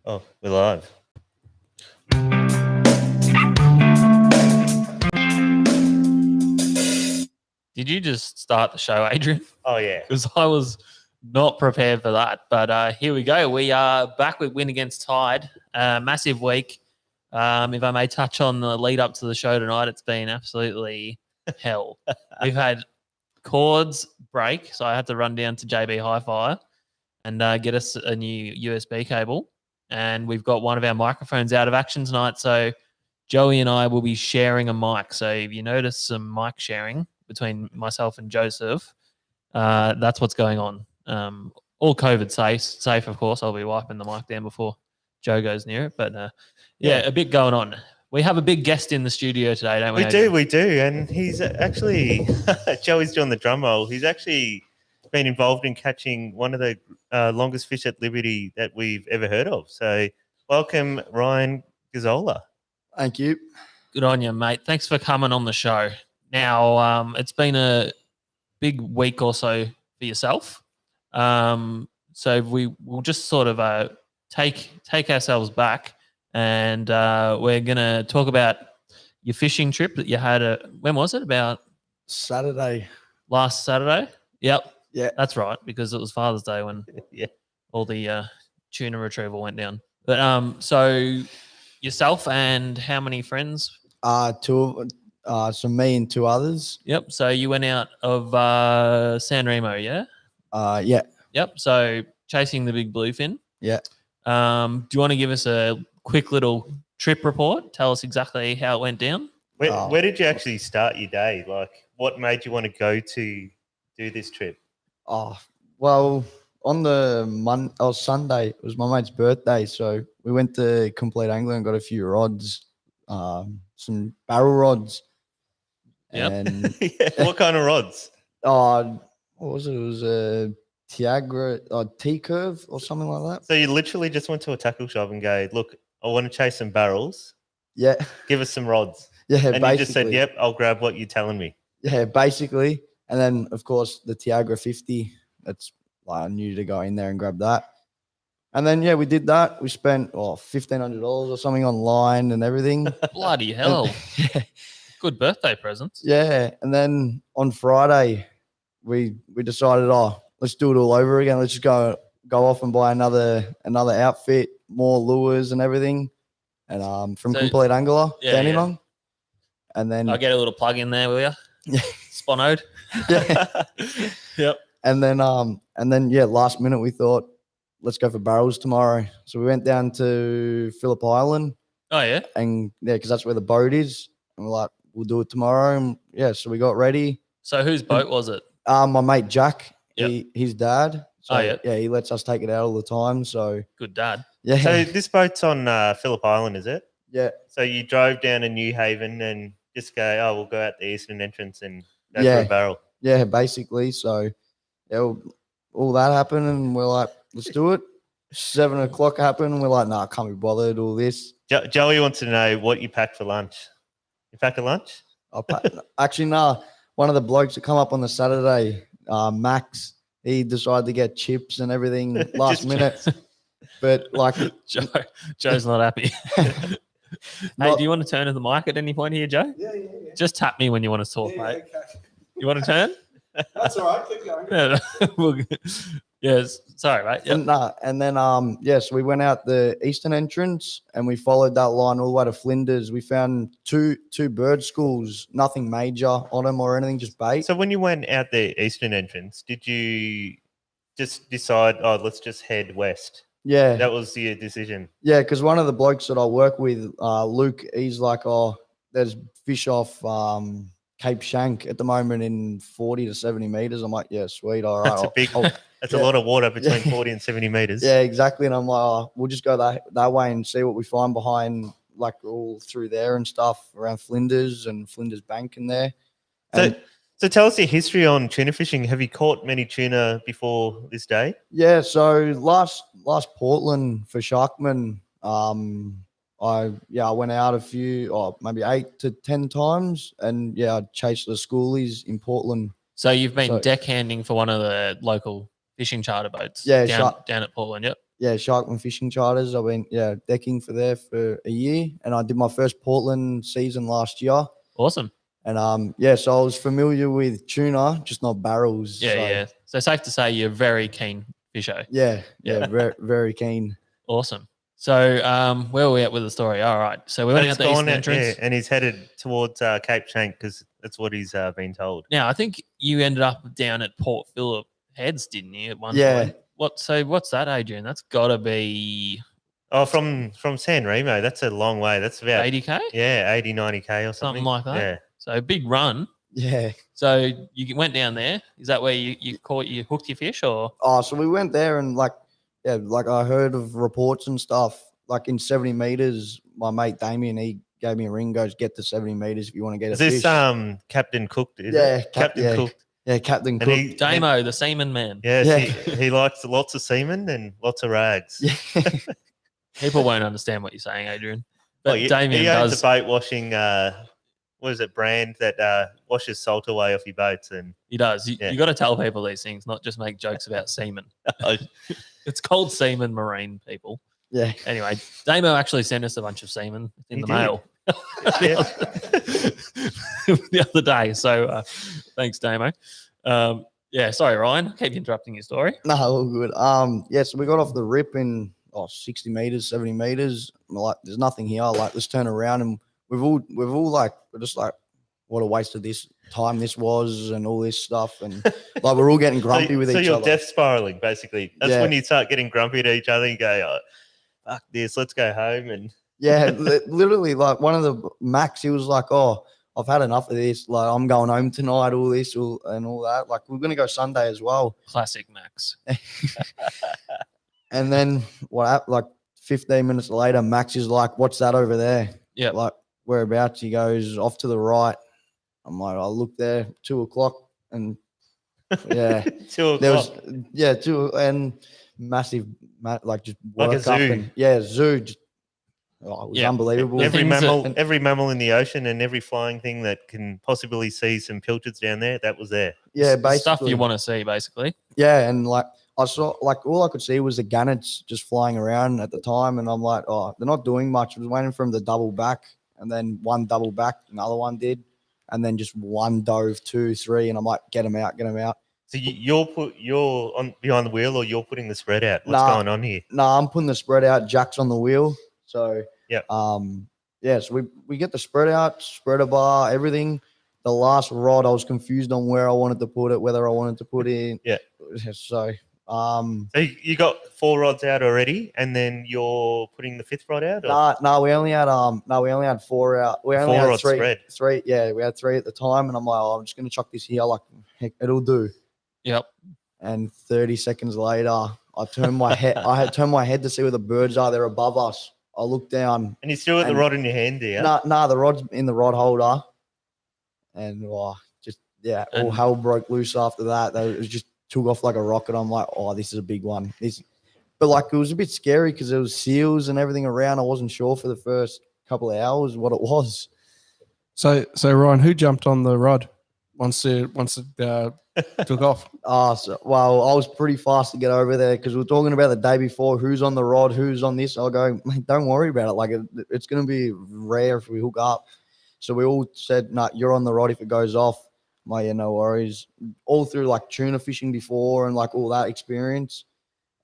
Oh, we're live. Did you just start the show, Adrian? Oh, yeah. Because I was not prepared for that. But here we go. We are back with win against Tide. Massive week. If I may touch on the lead up to the show tonight, it's been absolutely hell. We've had cords break, so I had to run down to JB Hi-Fi and get us a new USB cable. And we've got one of our microphones out of action tonight, so Joey and I will be sharing a mic. So if you notice some mic sharing between myself and Joseph, that's what's going on. All COVID safe, of course. I'll be wiping the mic down before Joe goes near it. But yeah, a bit going on. We have a big guest in the studio today, don't we? We do. And he's actually, Joey's doing the drum roll. He's actually been involved in catching one of the longest fish at Liberty that we've ever heard of. So welcome, Ryan Gazzola. Thank you. Good on you, mate. Thanks for coming on the show. Now, it's been a big week or so for yourself. So we'll just sort of take ourselves back, and we're going to talk about your fishing trip that you had. When was it? About Saturday. Last Saturday? Yep. Yeah. That's right, because it was Father's Day when all the tuna retrieval went down. But so yourself and how many friends? So me and two others. Yep. So you went out of San Remo, yeah? Yeah. Yep. So chasing the big bluefin. Yeah. Do you want to give us a quick little trip report? Tell us exactly how it went down. Where did you actually start your day? Like, what made you want to go to do this trip? Oh, well, on the Sunday, it was my mate's birthday. So we went to Complete Angler and got a few rods, some barrel rods. Yep. And What kind of rods? what was it? It was a Tiagra, T-curve or something like that. So you literally just went to a tackle shop and go, look, I want to chase some barrels. Yeah. Give us some rods. Yeah, and you just said, yep, I'll grab what you're telling me. Yeah, basically. And then, of course, the Tiagra 50. That's I knew to go in there and grab that. And then, we did that. We spent $1,500 or something online and everything. Bloody hell. Yeah. Good birthday presents. Yeah. And then on Friday, we decided, let's do it all over again. Let's just go off and buy another outfit, more lures and everything. And from Complete Angler, Dandenong. And then I'll get a little plug in there, will you? Yeah. Sponoed. Yeah. Yep. And then last minute we thought, let's go for barrels tomorrow. So we went down to Phillip Island. Oh yeah. And because that's where the boat is. And we're like, we'll do it tomorrow. And so we got ready. So whose boat was it? My mate Jack, Yep. his dad. So yeah, he lets us take it out all the time. So good dad. Yeah. So this boat's on Phillip Island, is it? Yeah. So you drove down to New Haven and just go, we'll go out the eastern entrance and go for a barrel. Yeah, basically. So all that happened and we're like, let's do it. 7 o'clock happened and we're like, I can't be bothered, all this. Joey wants to know what you packed for lunch. You packed a lunch? Actually, one of the blokes that come up on the Saturday, Max, he decided to get chips and everything last minute. But like Joe's not happy. Hey, do you want to turn to the mic at any point here, Joe? Yeah. Just tap me when you want to talk, mate. Okay. You want to turn? That's all right. Keep going. Yes. Sorry, mate. Yep. And then so we went out the eastern entrance and we followed that line all the way to Flinders. We found two bird schools, nothing major on them or anything, just bait. So when you went out the eastern entrance, did you just decide, let's just head west? Yeah. That was your decision? Yeah, because one of the blokes that I work with, Luke, he's like, there's fish off Cape Shank at the moment in 40 to 70 meters. I'm like, yeah, sweet. All right. That's a lot of water between 40 and 70 meters. Yeah, exactly. And I'm like, we'll just go that way and see what we find behind, like all through there and stuff around Flinders and Flinders Bank in there. So tell us your history on tuna fishing. Have you caught many tuna before this day? Yeah, so last Portland for Sharkman, I went out a few, maybe 8 to 10 times, and I chased the schoolies in Portland. So you've been deckhanding for one of the local fishing charter boats. Yeah, down at Portland. Yep. Sharkman Fishing Charters. I went decking for there for a year, and I did my first Portland season last year. Awesome. And so I was familiar with tuna, just not barrels. Yeah. So safe to say you're very keen fisher. Yeah, very, very keen. Awesome. So where are we at with the story? All right. So we went out the eastern entrance. and he's headed towards Cape Shank because that's what he's been told. Now I think you ended up down at Port Phillip Heads, didn't you? At one point. What's that, Adrian? That's got to be. Oh, from San Remo, that's a long way. That's about 80K. Yeah, 80, 90K or something like that. Yeah. So big run. Yeah. So you went down there. Is that where you hooked your fish, or? Oh, so we went there and like I heard of reports and stuff. Like in 70 meters, my mate Damien, he gave me a ring. Goes, get to 70 meters if you want to get a fish. Is this Captain Cooked? Captain Cooked. Yeah, Captain Cook. Damo, the seaman man. Yes, he likes lots of semen and lots of rags. Yeah. People won't understand what you're saying, Adrian. But Damien he owns does. a boat washing, what is it, brand that washes salt away off your boats. And he does. You got to tell people these things, not just make jokes about semen. It's called semen marine, people. Yeah. Anyway, Damo actually sent us a bunch of semen in the mail the other day. So thanks, Damo. Sorry, Ryan. I keep interrupting your story. No, all good. So we got off the rip in 60 meters, 70 meters. Like, there's nothing here. Like, let's turn around, and we're just like, what a waste of this time this was, and all this stuff, and like we're all getting grumpy with each other. So you're death spiraling, basically. That's when you start getting grumpy to each other. You go, fuck this, let's go home. And literally, like one of the Max, he was like, I've had enough of this. Like, I'm going home tonight, all this and all that. Like, we're going to go Sunday as well. Classic Max. And then what happened, like 15 minutes later, Max is like, what's that over there? Yeah. Like, whereabouts? He goes, off to the right. I'm like, I look there, 2 o'clock. And 2 o'clock. There was, 2 and massive, like just like a zoo. Zoo. Just, it was unbelievable. Every mammal in the ocean and every flying thing that can possibly see some pilchards down there, that was there. Yeah, basically. Stuff you want to see, basically. Yeah, and like I saw, like all I could see was the gannets just flying around at the time, and I'm like, they're not doing much. I was waiting for them to double back, and then one double back, another one did, and then just one dove, 2, 3, and I'm like, get them out. So you're on behind the wheel, or you're putting the spread out? What's going on here? No, I'm putting the spread out. Jack's on the wheel. So so we get the spread out, spreader bar, everything. The last rod, I was confused on where I wanted to put it, whether I wanted to put it in. Yeah. So so you got 4 rods out already, and then you're putting the 5th rod out? No, we only had 4 out. We only had 3. Spread. 3, yeah, we had 3 at the time, and I'm like, I'm just gonna chuck this here, like heck, it'll do. Yep. And 30 seconds later, I turned my head. I had turned my head to see where the birds are. They're above us. I looked down. And you still got the rod in your hand, do you? No, the rod's in the rod holder. And all hell broke loose after that. It just took off like a rocket. I'm like, this is a big one. But like, it was a bit scary because there was seals and everything around. I wasn't sure for the first couple of hours what it was. So Ryan, who jumped on the rod once it took off? I was pretty fast to get over there because we were talking about the day before, who's on the rod, who's on this. I'll go, mate, don't worry about it. Like, it's going to be rare if we hook up. So we all said, no, you're on the rod if it goes off. I'm like, yeah, no worries. All through like tuna fishing before and like all that experience.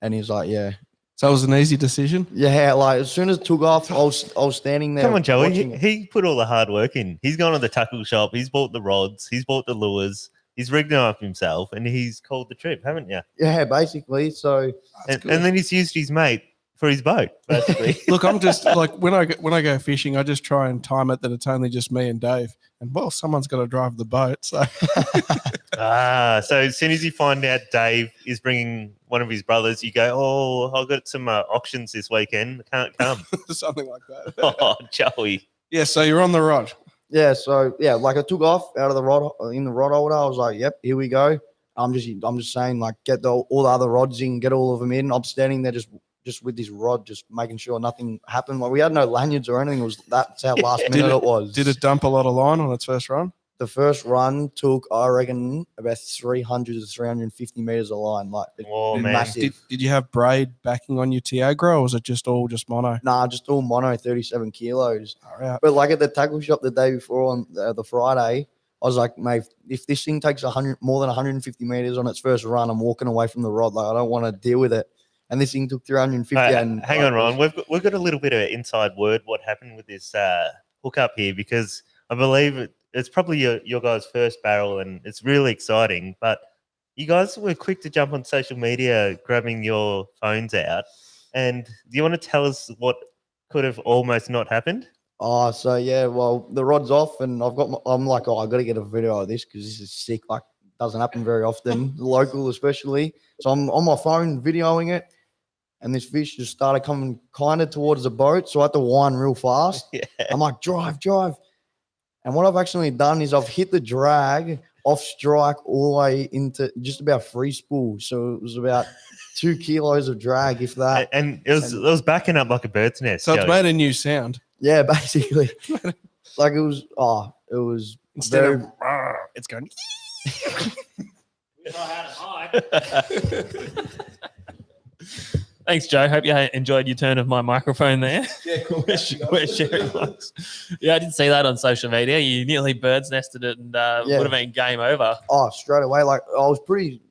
And he's like, yeah. So it was an easy decision? Yeah, like as soon as it took off, I was standing there. Come on, Joey. He put all the hard work in. He's gone to the tackle shop. He's bought the rods. He's bought the lures. He's rigged them up himself, and he's called the trip, haven't you? Yeah, basically. So, and then he's used his mate for his boat, basically. Look, I'm just like when I go fishing, I just try and time it that it's only just me and Dave, and someone's got to drive the boat. So, so as soon as you find out Dave is bringing one of his brothers, you go, I've got some auctions this weekend. I can't come. Something like that. Oh, Joey. Yeah. So you're on the rod. Yeah, so like I took off out of the rod in the rod holder. I was like, "Yep, here we go." I'm just saying, like, get all the other rods in, get all of them in. I'm standing there just with this rod, just making sure nothing happened. Like, we had no lanyards or anything. That's how last minute it was. Did it dump a lot of line on its first run? the first run took, I reckon, about 300 to 350 meters of line. Like, Oh, man. massive. Did you have braid backing on your Tiagra, or was it just mono? Nah, just all mono, 37 kilos. All right. But like at the tackle shop the day before on the Friday, I was like, mate, if this thing takes more than 150 meters on its first run, I'm walking away from the rod. Like, I don't want to deal with it. And this thing took 350. And hang on, Ron. We've got a little bit of inside word what happened with this hookup here, because I believe it's probably your guys' first barrel and it's really exciting. But you guys were quick to jump on social media, grabbing your phones out. And do you want to tell us what could have almost not happened? Oh, so yeah, well, the rod's off, and I'm like, I got to get a video of this because this is sick. Like, doesn't happen very often, local especially. So I'm on my phone videoing it, and this fish just started coming kind of towards the boat. So I had to wind real fast. Yeah. I'm like, drive. And what I've actually done is I've hit the drag off strike all the way into just about free spool. So it was about 2 kilos of drag, if that. And it was backing up like a bird's nest. So it's Joey. made a new sound. Yeah, basically. Like it was Instead very, of "Rawr," it's going. Thanks, Joe. Hope you enjoyed your turn of my microphone there. yeah, cool. We're sharing mics. Yeah, I did see that on social media. You nearly bird's nested it and would have been game over. Oh, straight away. Like I was pretty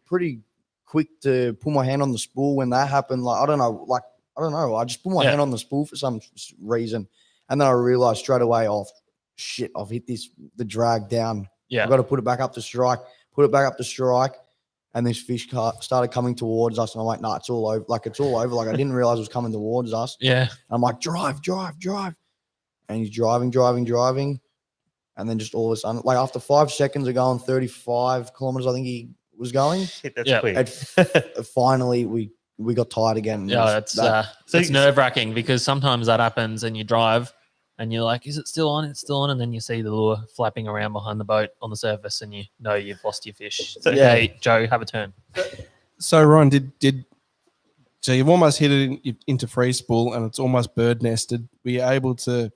quick to put my hand on the spool when that happened. Like I don't know. I just put my hand on the spool for some reason, and then I realized straight away, oh shit, I've hit the drag down. Yeah. I've got to put it back up to strike. And this fish started coming towards us, and I'm like, nah, it's all over. Like, it's all over. Like, I didn't realize it was coming towards us. Yeah. And I'm like, drive. And he's driving. And then just all of a sudden, like, after 5 seconds of going 35 kilometers, I think he was going. Shit, that's quick. Finally, we got tired again. Yeah, it's nerve-wracking because sometimes that happens and you drive and you're like, is it still on? It's still on. And then you see the lure flapping around behind the boat on the surface and you know you've lost your fish. So, hey, Joe, have a turn. So, Ron, so you've almost hit it into free spool and it's almost bird nested. Were you able to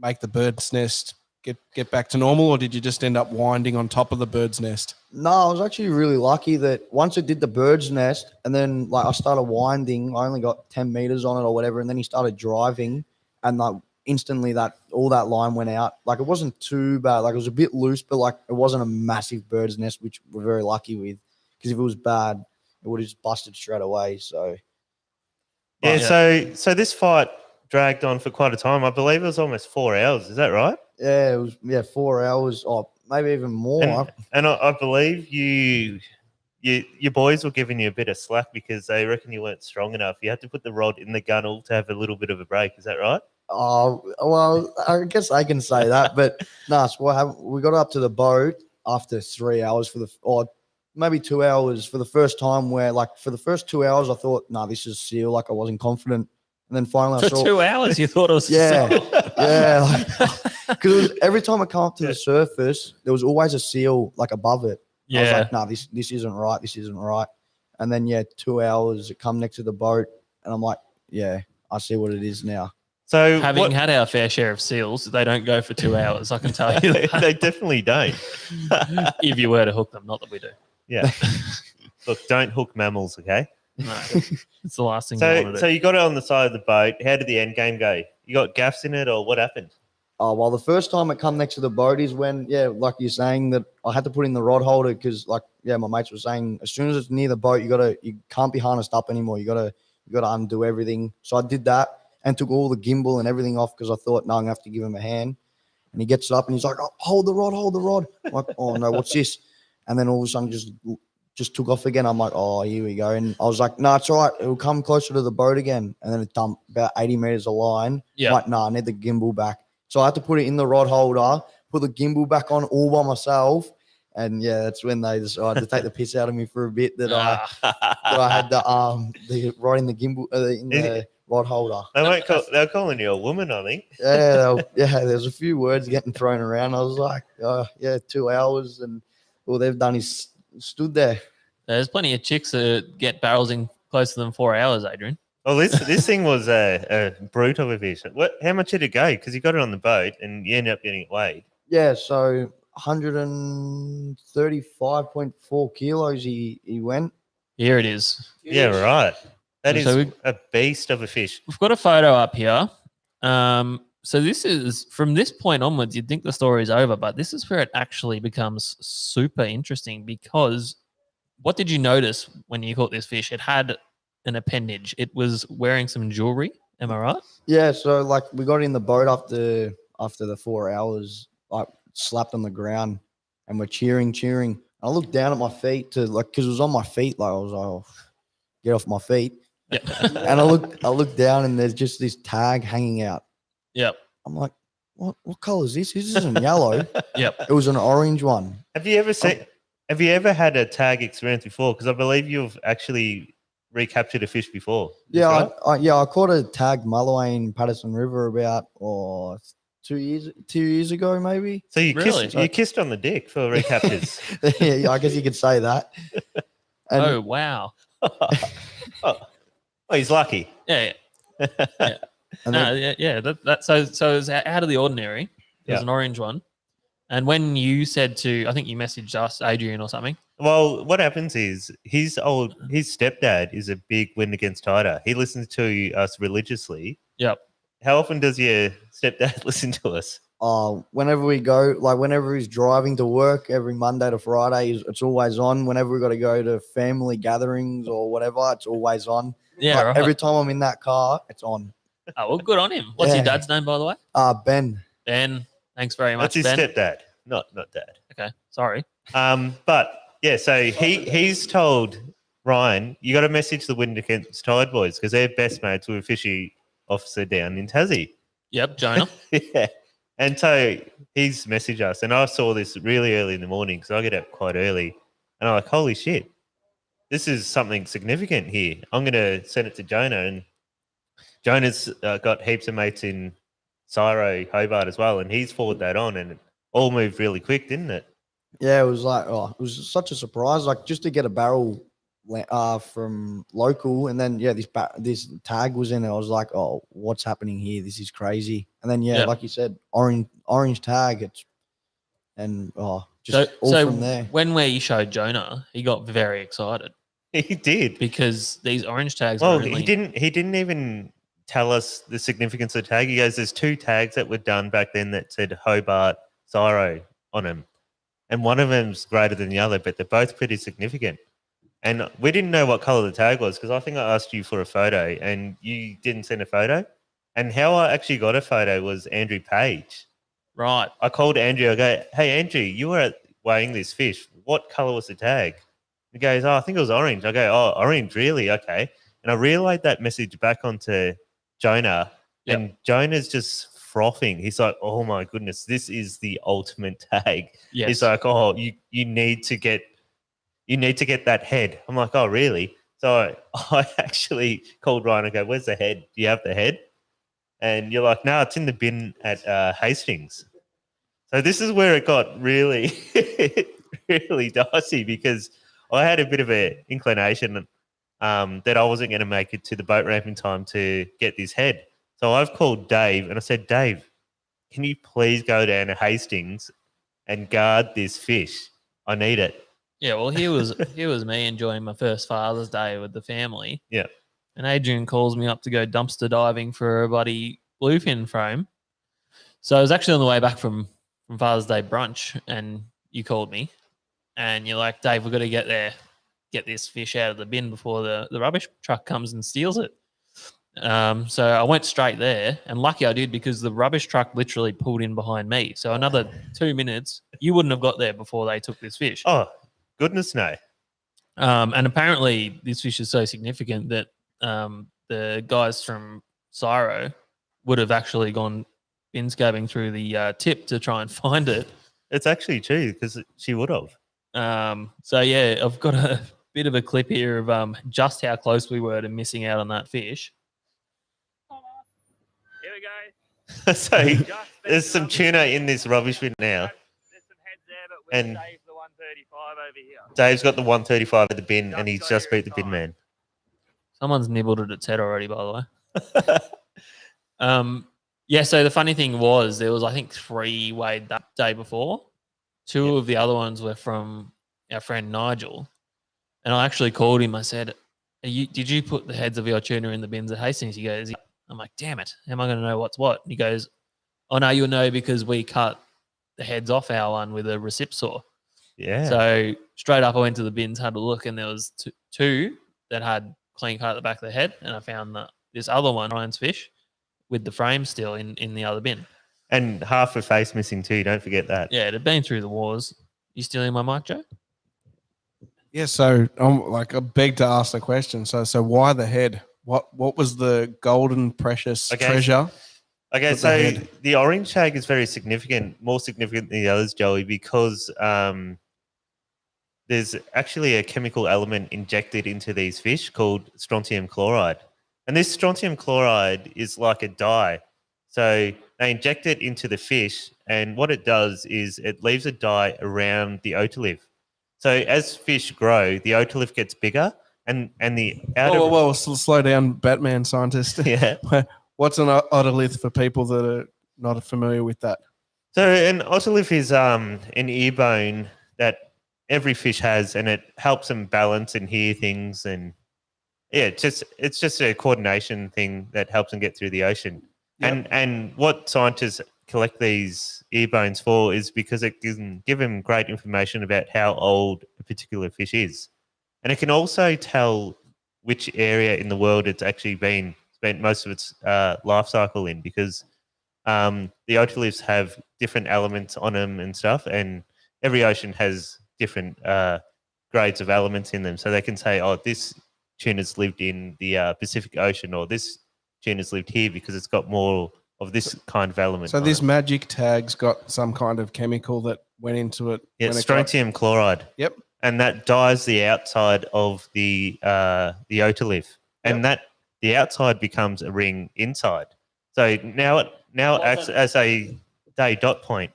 make the bird's nest get back to normal, or did you just end up winding on top of the bird's nest? No, I was actually really lucky that once it did the bird's nest and then like I started winding, I only got 10 meters on it or whatever. And then he started driving. And like instantly all that line went out. Like it wasn't too bad. Like it was a bit loose, but like it wasn't a massive bird's nest, which we're very lucky with. Because if it was bad, it would have just busted straight away. So So this fight dragged on for quite a time. I believe it was almost 4 hours. Is that right? yeah, it was 4 hours, or maybe even more. And I believe your boys were giving you a bit of slack because they reckon you weren't strong enough. You had to put the rod in the gunnel to have a little bit of a break. Is that right? Oh, well, I guess I can say that, but no. So we got up to the boat after 3 hours or maybe 2 hours for the first time. Where like for the first 2 hours, I thought, nah, this is seal. Like I wasn't confident, and then finally I For saw 2 hours, you thought it was because every time I come up to the surface, there was always a seal like above it. I was like, nah, this isn't right. This isn't right. And then 2 hours, it come next to the boat, and I'm like, yeah, I see what it is now. So having had our fair share of seals, they don't go for 2 hours. I can tell you that. They definitely don't. If you were to hook them, not that we do. Yeah. Look, don't hook mammals, okay? No, it's the last thing you want to do. So you got it on the side of the boat. How did the end game go? You got gaffs in it, or what happened? Oh, well, the first time it come next to the boat is when, like you're saying, that I had to put in the rod holder because, like, my mates were saying, as soon as it's near the boat, you can't be harnessed up anymore. You gotta undo everything. So I did that and took all the gimbal and everything off because I thought, no, I'm gonna have to give him a hand. And he gets up and he's like, oh, hold the rod. I'm like, oh no, what's this? And then all of a sudden just took off again. I'm like, oh, here we go. And I was like, no, it's all right. It'll come closer to the boat again. And then it dumped about 80 meters of line. Yeah. I'm like, no, I need the gimbal back. So I had to put it in the rod holder, put the gimbal back on all by myself. And that's when they decided to take the piss out of me for a bit that I had the rod in the gimbal in the rod holder. They're calling you a woman, I think. There's a few words getting thrown around. I was like, 2 hours, and all they've done is stood there. There's plenty of chicks that get barrels in closer than 4 hours, Adrian. Well, this thing was a brute of a fish. How much did it go? Because you got it on the boat and you ended up getting it weighed. Yeah, so 135.4 kilos he went. Here it is. Yeah, right. That is So we- a beast of a fish. We've got a photo up here. So this is from this point onwards, you'd think the story's over, but this is where it actually becomes super interesting because what did you notice when you caught this fish? It had an appendage. It was wearing some jewelry. Am I right? Yeah, so like we got in the boat after the 4 hours, like slapped on the ground, and we're cheering. I looked down at my feet because it was on my feet. Like I was like, oh, get off my feet. Yeah. And I looked down, and there's just this tag hanging out. Yep. I'm like, what color is this? This isn't yellow. Yep. It was an orange one. Have you ever had a tag experience before? Because I believe you've actually recaptured a fish before. Is Yeah, right? I caught a tagged mulloway in Patterson River about 2 years ago, maybe. So you Really? kissed on the dick for recaptures. Yeah, I guess you could say that. And Oh wow. Oh, he's lucky. Yeah. and No, then- yeah. So it was out of the ordinary. It was Yeah. an orange one. And when you said I think you messaged us, Adrian or something. Well, what happens is his stepdad is a big Wind Against Tider. He listens to us religiously. Yep. How often does your stepdad listen to us? whenever we go, like whenever he's driving to work every Monday to Friday, it's always on. Whenever we got to go to family gatherings or whatever, it's always on. Yeah. Like, Right. every time I'm in that car, it's on. Oh, well, good on him. What's Yeah. your dad's name, by the way? Ben. Ben. Thanks very much, That's his Ben. stepdad, not dad. Okay. Sorry. But yeah, so he's told Ryan, you got to message the Wind Against Tide boys because they're best mates with a fishy officer down in Tassie. Yep. Jonah. Yeah. And so he's messaged us, and I saw this really early in the morning because I get up quite early, and I'm like, holy shit, this is something significant here. I'm going to send it to Jonah, and Jonah's got heaps of mates in Syro, Hobart as well, and he's forwarded that on, and it all moved really quick, didn't it? Yeah, it was like, it was such a surprise. Like just to get a barrel from local, and then this tag was in it. I was like, oh, what's happening here? This is crazy. And then Yeah. like you said, orange tag. All So from there. when we showed Jonah, he got very excited He did. because these orange tags. Well, were only, he didn't even tell us the significance of the tag. He goes, there's 2 tags that were done back then that said Hobart Syro on them. And one of them's greater than the other, but they're both pretty significant. And we didn't know what color the tag was because I think I asked you for a photo and you didn't send a photo. And how I actually got a photo was Andrew Page. Right. I called Andrew. I go, hey, Andrew, you were weighing this fish. What color was the tag? He goes, oh, I think it was orange. I go, oh, orange, really? Okay. And I relayed that message back onto Jonah, Yep. and Jonah's just frothing. He's like, oh, my goodness, this is the ultimate tag. Yes. He's like, oh, you need to get that head. I'm like, oh, really? So I actually called Ryan and go, where's the head? Do you have the head? And you're like, no, it's in the bin at Hastings. So this is where it got really, really dicey because I had a bit of an inclination that I wasn't going to make it to the boat ramp in time to get this head. So I've called Dave and I said, Dave, can you please go down to Hastings and guard this fish? I need it. Yeah, well, here was me enjoying my first Father's Day with the family. Yeah. And Adrian calls me up to go dumpster diving for a buddy bluefin frame. So I was actually on the way back from Father's Day brunch, and you called me, and you're like, Dave, we've got to get this fish out of the bin before the rubbish truck comes and steals it. So I went straight there, and lucky I did because the rubbish truck literally pulled in behind me. So another 2 minutes, you wouldn't have got there before they took this fish. Oh, goodness no. And apparently this fish is so significant that the guys from Syro would have actually gone bin scabbing through the tip to try and find it. It's actually true because she would have. So yeah, I've got a bit of a clip here of just how close we were to missing out on that fish. Here we go. So there's some tuna in this rubbish bin now. There's some heads there, but we'll And- save the 135 over here. Dave's got the 135 at the bin and he's just beat the bin man. Someone's nibbled at its head already, by the way. Yeah, so the funny thing was there was, I think, 3 weighed that day before. 2 of the other ones were from our friend Nigel. And I actually called him. I said, did you put the heads of your tuna in the bins at Hastings? He goes, I'm like, damn it. How am I going to know what's what? And he goes, oh, no, you'll know because we cut the heads off our one with a recip saw. Yeah. So straight up I went to the bins, had a look, and there was 2 that had clean cut at the back of the head. And I found this other one, Ryan's fish, with the frame still in the other bin. And half a face missing too. Don't forget that. Yeah, it had been through the wars. You stealing my mic, Joe? Yeah, so I beg to ask the question. So why the head? What was the golden precious treasure? Okay, with the so head? the orange tag is very significant, more significant than the others, Joey, because there's actually a chemical element injected into these fish called strontium chloride. And this strontium chloride is like a dye. So they inject it into the fish, and what it does is it leaves a dye around the otolith. So as fish grow, the otolith gets bigger, and the outer... Whoa, slow down, Batman scientist. Yeah. What's an otolith for people that are not familiar with that? So an otolith is an ear bone that every fish has, and it helps them balance and hear things. And yeah, it's just a coordination thing that helps them get through the ocean. Yep. And what scientists collect these ear bones for is because it can give them great information about how old a particular fish is. And it can also tell which area in the world it's actually spent most of its life cycle in, because the otoliths have different elements on them and stuff, and every ocean has different grades of elements in them. So they can say, oh, this tuna's lived in the Pacific Ocean, or this tuna's lived here because it's got more of this kind of element. So on this it. magic tag's got some kind of chemical that went into it. Yeah, when it strontium chloride. Yep. And that dyes the outside of the otolith, and that the outside becomes a ring inside. So now it acts as a day dot point.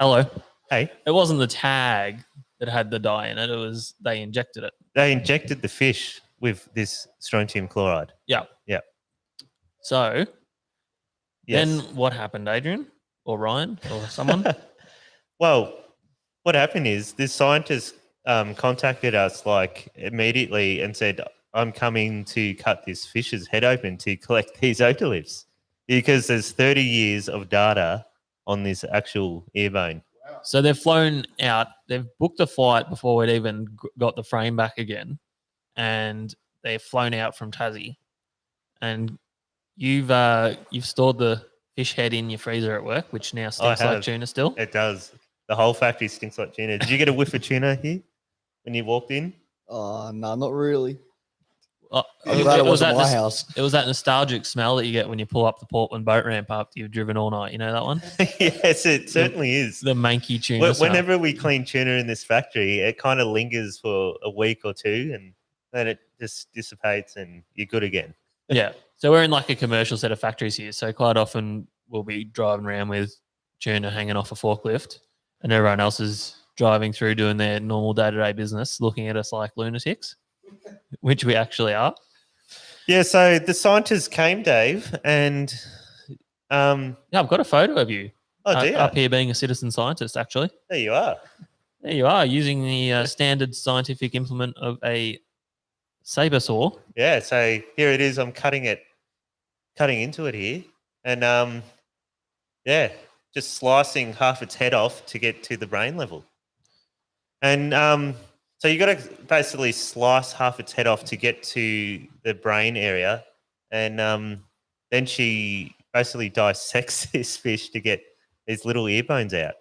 Hello. Hey, It wasn't the tag that had the dye in it. It was they injected it. they injected the fish with this strontium chloride. Yeah. Yeah. So Yes. then what happened, Adrian or Ryan or someone? Well, what happened is this scientist contacted us like immediately and said, I'm coming to cut this fish's head open to collect these otoliths, because there's 30 years of data on this actual ear bone. So they've flown out. They've booked a flight before we'd even got the frame back again, and they've flown out from Tassie. And you've stored the fish head in your freezer at work, which now stinks like have. tuna still. It does. The whole factory stinks like tuna. Did you get a whiff of tuna here when you walked in? Oh, no, not really. Oh, I'm glad it wasn't my that house. It was that nostalgic smell that you get when you pull up the Portland boat ramp after you've driven all night. You know that one? Yes, it certainly is. The manky tuna smell. Whenever we clean tuna in this factory, it kind of lingers for a week or two, and then it just dissipates and you're good again. Yeah. So we're in like a commercial set of factories here. So quite often we'll be driving around with tuna hanging off a forklift, and everyone else is driving through doing their normal day-to-day business, looking at us like lunatics, which we actually are. Yeah, so the scientists came, Dave, and Yeah, I've got a photo of you oh dear, up here being a citizen scientist, actually. there you are. There you are, using the standard scientific implement of a saber saw. Yeah, so here it is. I'm cutting into it here, and yeah, just slicing half its head off to get to the brain level. And so you got to basically slice half its head off to get to the brain area, and then she basically dissects this fish to get these little ear bones out,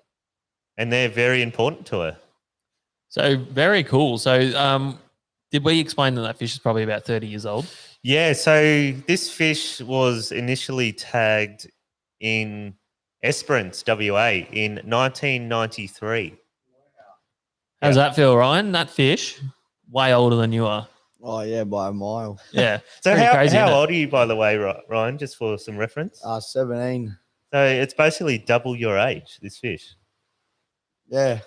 and they're very important to her. So very cool. So did we explain that fish is probably about 30 years old? Yeah, so this fish was initially tagged in Esperance, WA, in 1993. How's that feel, Ryan? That fish, way older than you are. Oh, yeah, by a mile. Yeah. So pretty crazy, how isn't it? old are you, by the way, Ryan, just for some reference? 17. So it's basically double your age, this fish. Yeah.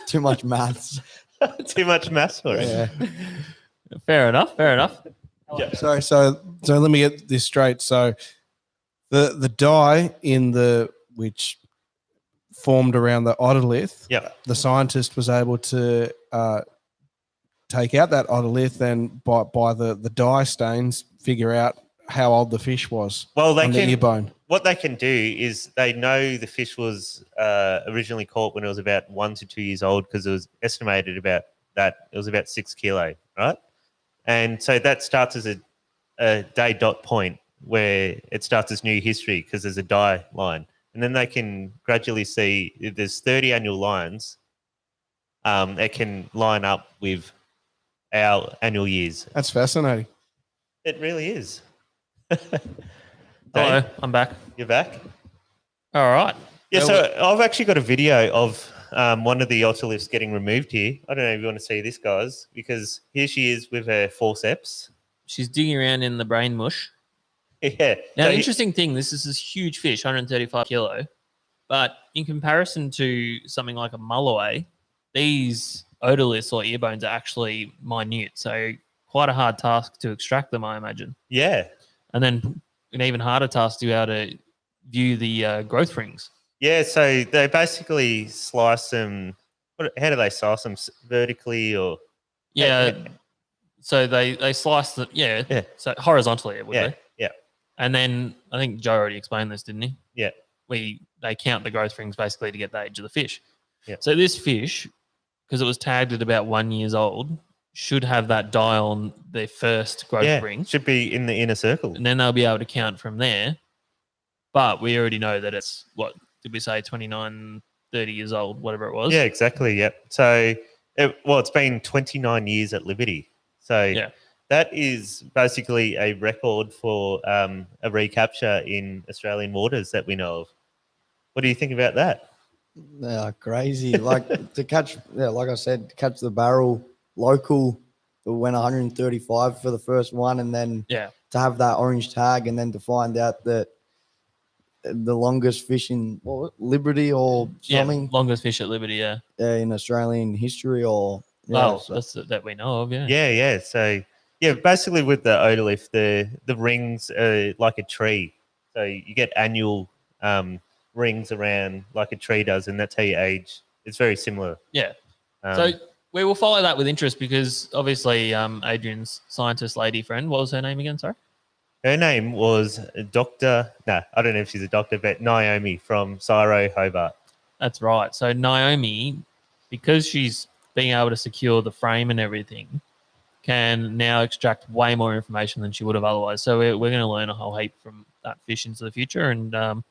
Too much maths. Too much maths for it. Yeah. Fair enough. Fair enough. So let me get this straight. So The dye which formed around the otolith. Yep. The scientist was able to take out that otolith and by the dye stains figure out how old the fish was. Well, they on the can. ear bone. What they can do is they know the fish was originally caught when it was about 1 to 2 years old because it was estimated about that it was about 6 kilo, right? And so that starts as a day dot point where it starts as new history because there's a dye line. And then they can gradually see if there's 30 annual lines, it can line up with our annual years. That's fascinating. It really is. Hello, Dave, I'm back. you're back? All right. Yeah, Well, so I've actually got a video of one of the otoliths getting removed here. I don't know if you want to see this, guys, because here she is with her forceps. she's digging around in the brain mush. Yeah. Now, So the interesting thing, this is this huge fish, 135 kilo, but in comparison to something like a mulloway, these otoliths or ear bones are actually minute. So quite a hard task to extract them, I imagine. yeah. And then an even harder task to be able to view the growth rings. Yeah, so they basically slice them. How do they slice them? Vertically or? Yeah. So they slice the, yeah. Yeah. So horizontally it would Yeah, be. yeah, And then I think Joe already explained this, didn't he? yeah. They count the growth rings basically to get the age of the fish. Yeah. So this fish, because it was tagged at about 1 year old, should have that dye on their first growth Yeah, ring, should be in the inner circle. and then they'll be able to count from there. But we already know that it's, what did we say, 29, 30 years old, whatever it was. Yeah, exactly. Yep. So, it's been 29 years at Liberty. So Yeah. that is basically a record for a recapture in Australian waters that we know of. What do you think about that? Yeah, crazy. Like to catch, like I said, to catch the barrel local, it went 135 for the first one, and then Yeah. to have that orange tag, and then to find out that the longest fish in Liberty or something Longest fish at Liberty, yeah. in Australian history, or Well, so- that's that we know of, yeah. Yeah. So, yeah, basically with the otolith, the rings are like a tree. So you get annual rings around like a tree does, and that's how you age. It's very similar. Yeah. Um, So we will follow that with interest because obviously Adrian's scientist lady friend, what was her name again? Sorry? her name was Dr. No, I don't know if she's a doctor, but Naomi from Cyro, Hobart. That's right. So Naomi, because she's being able to secure the frame and everything, can now extract way more information than she would have otherwise. So we're going to learn a whole heap from that fish into the future, and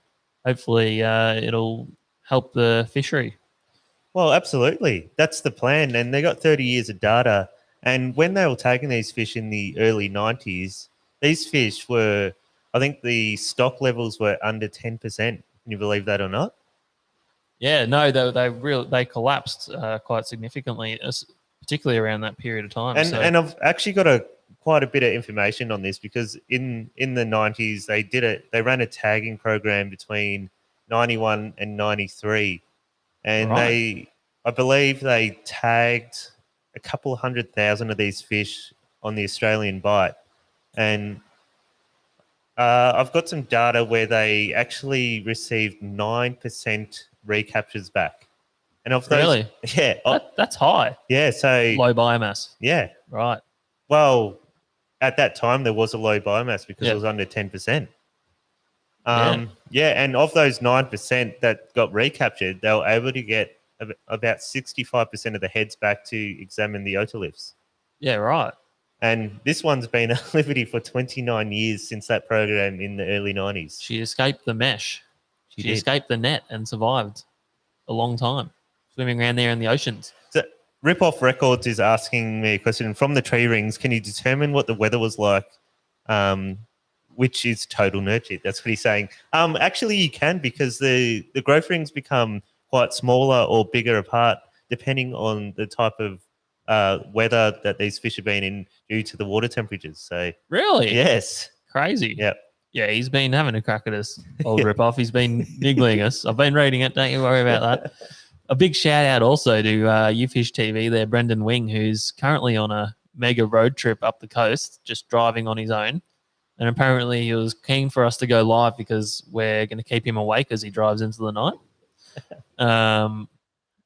hopefully it'll help the fishery. Well, absolutely. That's the plan. And they got 30 years of data. And when they were taking these fish in the early 90s, these fish were, I think the stock levels were under 10%. Can you believe that or not? Yeah, no, they collapsed quite significantly, particularly around that period of time. And I've actually got quite a bit of information on this because in the 90s they ran a tagging program between 91 and 93, and Right. I believe they tagged a couple 100,000 of these fish on the Australian bite, and I've got some data where they actually received 9% recaptures back. And of those, Really? yeah, That's high. yeah. So Low biomass. yeah, Right. well, at that time there was a low biomass because Yeah. it was under 10%. Yeah. Yeah, and of those 9% that got recaptured, they were able to get about 65% of the heads back to examine the otoliths. Yeah, right. And this one's been at Liberty for 29 years since that program in the early 90s. She escaped the mesh. She She did. escaped the net and survived a long time, swimming around there in the oceans. So, Rip Off Records is asking me a question. From the tree rings, can you determine what the weather was like, which is total nurture? That's what he's saying. Actually, you can, because the growth rings become quite smaller or bigger apart depending on the type of weather that these fish have been in due to the water temperatures. So, Really? yes. Crazy. Yep. Yeah, he's been having a crack at us, old rip-off. He's been niggling us. I've been reading it. Don't you worry about that. A big shout out also to UFish TV there, Brendan Wing, who's currently on a mega road trip up the coast, just driving on his own. And apparently he was keen for us to go live because we're going to keep him awake as he drives into the night.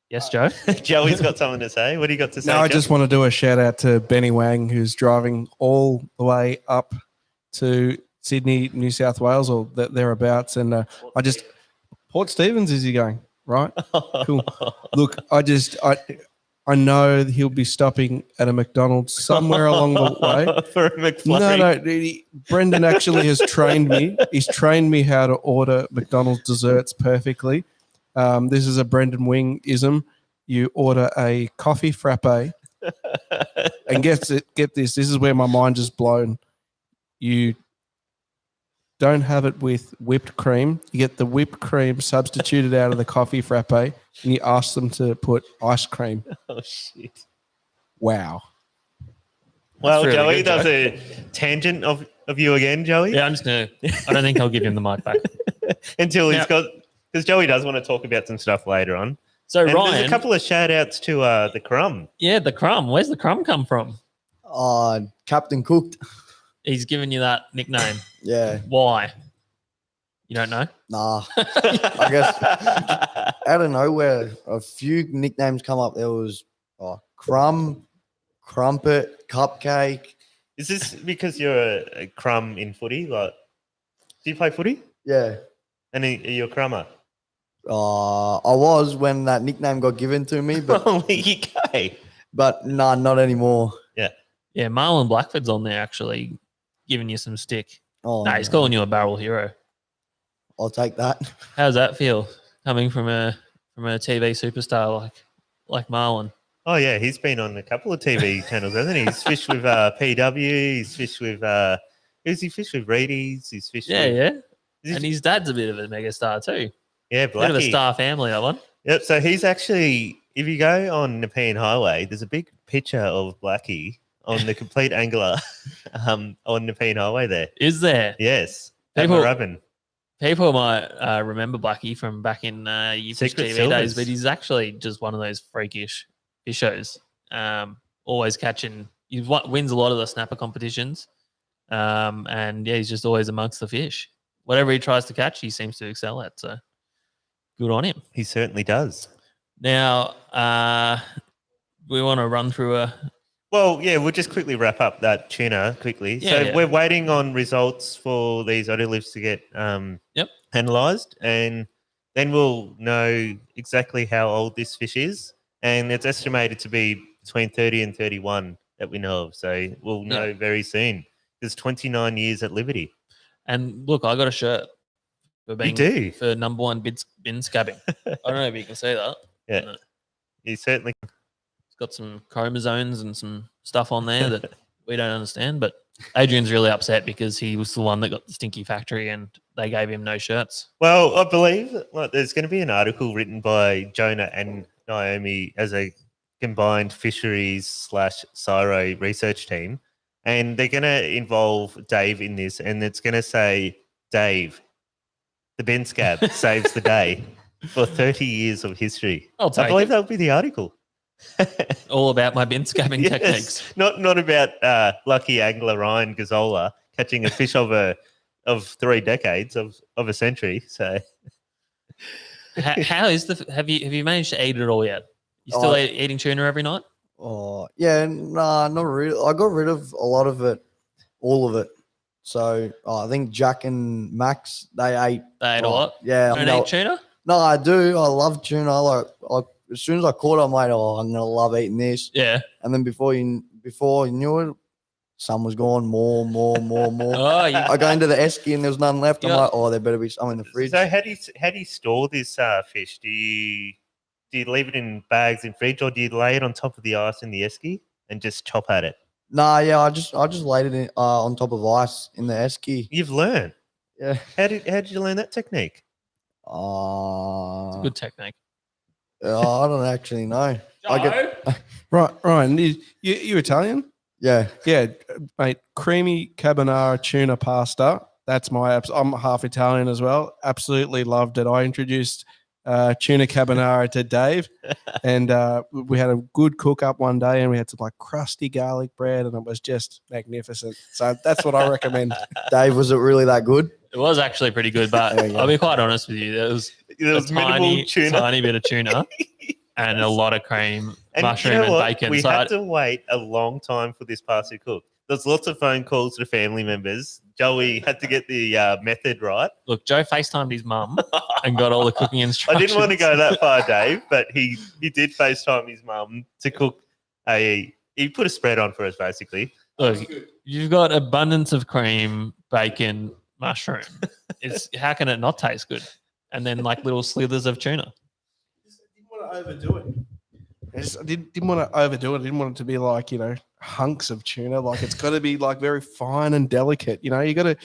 Yes, Joe? Joey's got something to say. What do you got to say? No, I Joe? just want to do a shout out to Benny Wang, who's driving all the way up to Sydney, New South Wales, or thereabouts. And Port Stephens is he going? Right? Cool. Look, I know that he'll be stopping at a McDonald's somewhere along the way. For a McFlurry. No. Brendan actually has trained me. He's trained me how to order McDonald's desserts perfectly. This is a Brendan Wing-ism. You order a coffee frappe and get this. This is where my mind is blown. You don't have it with whipped cream. You get the whipped cream substituted out of the coffee frappe and you ask them to put ice cream. Oh, shit. Wow. Well, really Joey, good, that was Joe. a tangent of you again, Joey. Yeah, I'm just going to. I don't think I'll give him the mic back. Until he's Now- got, because Joey does want to talk about some stuff later on. So, And there's Ryan. a couple of shout outs to the Crumb. Yeah, the crumb. Where's the crumb come from? Captain Cooked. He's given you that nickname. Yeah. Why? You don't know? Nah. I guess out of nowhere, a few nicknames come up. There was Crumb, Crumpet, Cupcake. Is this because you're a crumb in footy? Like, do you play footy? Yeah. And are you a crummer? I was when that nickname got given to me, but Holy okay. nah, not anymore. Yeah, Marlon Blackford's on there actually giving you some stick. Oh, No, he's no. calling you a barrel hero. I'll take that. How does that feel coming from a TV superstar like Marlon? Oh yeah, he's been on a couple of TV channels, hasn't he? He's fished with PW. He's fished with who's he fished with? Reedies. He's fished Yeah, with yeah. And his dad's a bit of a megastar too. yeah, Bit of a Blackie. star family, that one. Yep. So he's actually, if you go on Nepean Highway, there's a big picture of Blackie on the complete angler on Nepean Highway there. Is there? Yes. At People- Moorabbin. People might remember Blackie from back in Youth Fish Secret TV Silvers. days, but he's actually just one of those freakish fishers. Always catching. He wins a lot of the snapper competitions. And yeah, he's just always amongst the fish. Whatever he tries to catch, he seems to excel at. So good on him. He certainly does. Now, we want to run through a. Well, yeah, we'll just quickly wrap up that tuna quickly. Yeah, so yeah. we're waiting on results for these otoliths to get analysed, and then we'll know exactly how old this fish is. And it's estimated to be between 30 and 31 that we know of. So we'll know very soon. There's 29 years at Liberty. And look, I got a shirt for being do? for number one bin scabbing. I don't know if you can say that. Yeah. No. You certainly It's got some chromosomes and some stuff on there that we don't understand. But Adrian's really upset because he was the one that got the stinky factory and they gave him no shirts. Well, I believe there's going to be an article written by Jonah and Naomi as a combined fisheries / Cyro research team. And they're going to involve Dave in this. And it's going to say, Dave, the bin scab saves the day for 30 years of history. I'll I take believe it. that would be the article. All about my bin scabbing Yes, techniques. not about lucky angler Ryan Gazzola catching a fish of 3 decades of a century. So How is the? Have you managed to eat it all yet? You still Oh. eating tuna every night? Oh, yeah, nah, not really. I got rid of a lot of it, all of it. So I think Jack and Max, they ate. They ate a lot. Yeah. Don't eat tuna? No, I do. I love tuna. Like as soon as I caught it, I'm like, oh, I'm gonna love eating this. Yeah. And then before you knew it, some was gone. More. Oh, you, I go into the esky and there's none left. I'm Yeah. like, oh, there better be some in the fridge. So how do you store this fish? Do you leave it in bags in fridge, or do you lay it on top of the ice in the esky and just chop at it? Nah, yeah, I just laid it in, on top of ice in the esky. You've learned. Yeah. How did you learn that technique? it's a good technique. I don't actually know. I get, Right, Ryan, you Italian? yeah. Yeah, mate. Creamy carbonara tuna pasta. That's my. I'm half Italian as well. Absolutely loved it. I introduced tuna carbonara to Dave, and we had a good cook up one day, and we had some like crusty garlic bread, and it was just magnificent. So that's what I recommend. Dave, was it really that good? It was actually pretty good, but There you go. I'll be quite honest with you. There was minimal tuna. tiny bit of tuna and a lot of cream, And mushroom, you know and what? bacon. We So had to wait a long time for this pasta cook. There's lots of phone calls to family members. Joey had to get the method right. look, Joe FaceTimed his mum and got all the cooking I instructions. didn't want to go that far, Dave, but he did FaceTime his mum to cook he put a spread on for us, basically. Look, you've got abundance of cream, bacon, mushroom. How can it not taste good? And then like little slithers of tuna. I didn't want to overdo it. I didn't want to overdo it. I didn't want it to be like, hunks of tuna. Like it's got to be like very fine and delicate. You got to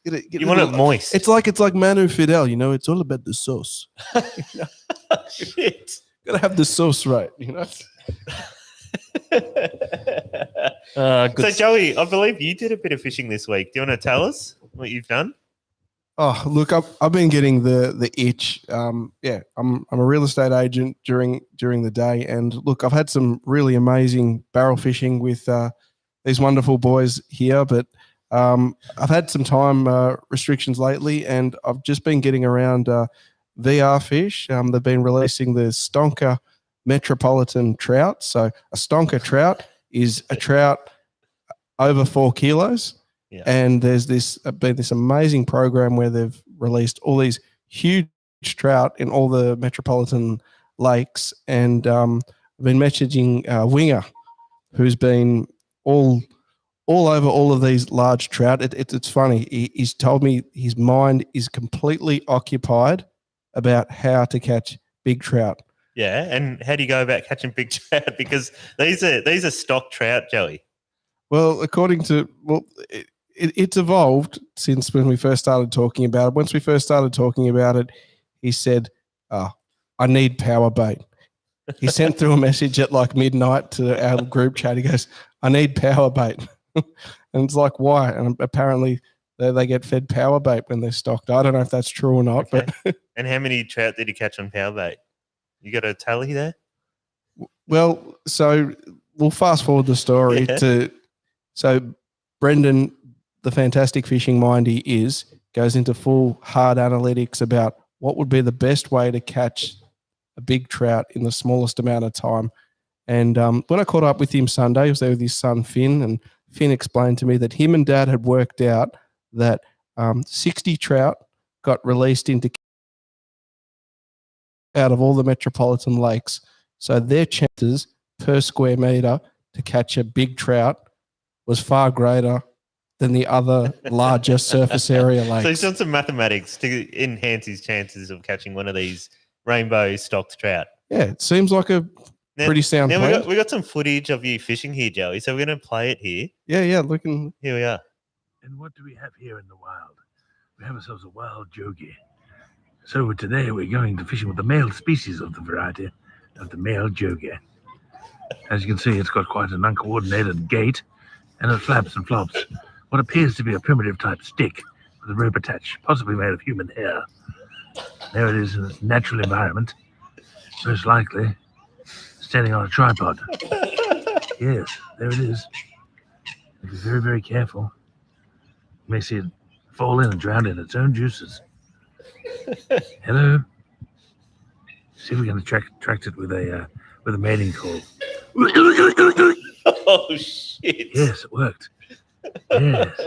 get You want it moist. It's like Manu Fidel. It's all about the sauce. Shit. Got to have the sauce right. Good. So, Joey, I believe you did a bit of fishing this week. Do you want to tell us what you've done? Oh, look, I've been getting the itch. I'm a real estate agent during the day, and look, I've had some really amazing barrel fishing with these wonderful boys here, but I've had some time restrictions lately, and I've just been getting around VR fish. They've been releasing the Stonker Metropolitan trout. So a Stonker trout is a trout over 4 kilos. Yeah. And there's been this amazing program where they've released all these huge trout in all the metropolitan lakes. And I've been messaging Winger, who's been all over all of these large trout. It's funny. He's told me his mind is completely occupied about how to catch big trout. Yeah, and how do you go about catching big trout? Because these are stock trout, Joey. Well, it's evolved since when we first started talking about it. Once we first started talking about it, he said, I need power bait. He sent through a message at like midnight to our group chat. He goes, I need power bait. And it's like, why? And apparently they get fed power bait when they're stocked. I don't know if that's true or not. Okay. But And how many trout did you catch on power bait? You got a tally there? Well, so we'll fast forward the story so Brendan, the fantastic fishing mind he is, goes into full hard analytics about what would be the best way to catch a big trout in the smallest amount of time. And when I caught up with him Sunday, he was there with his son Finn, and Finn explained to me that him and Dad had worked out that 60 trout got released out of all the metropolitan lakes. So their chances per square meter to catch a big trout was far greater than the other larger surface area lakes. So he's done some mathematics to enhance his chances of catching one of these rainbow stocked trout. Yeah, it seems like a pretty sound Now plan. we got some footage of you fishing here, Joey. So we're going to play it here. Yeah, looking. Here we are. And what do we have here in the wild? We have ourselves a wild jogie. So today we're going to fishing with the male species of the variety of the male jogie. As you can see, it's got quite an uncoordinated gait, and it flaps and flops what appears to be a primitive type stick with a rope attached, possibly made of human hair. There it is in its natural environment, most likely standing on a tripod. Yes, there it is. Be very, very careful. You may see it fall in and drown in its own juices. Hello. See if we can attract it with a mating call. Oh, shit. Yes, it worked. Yes.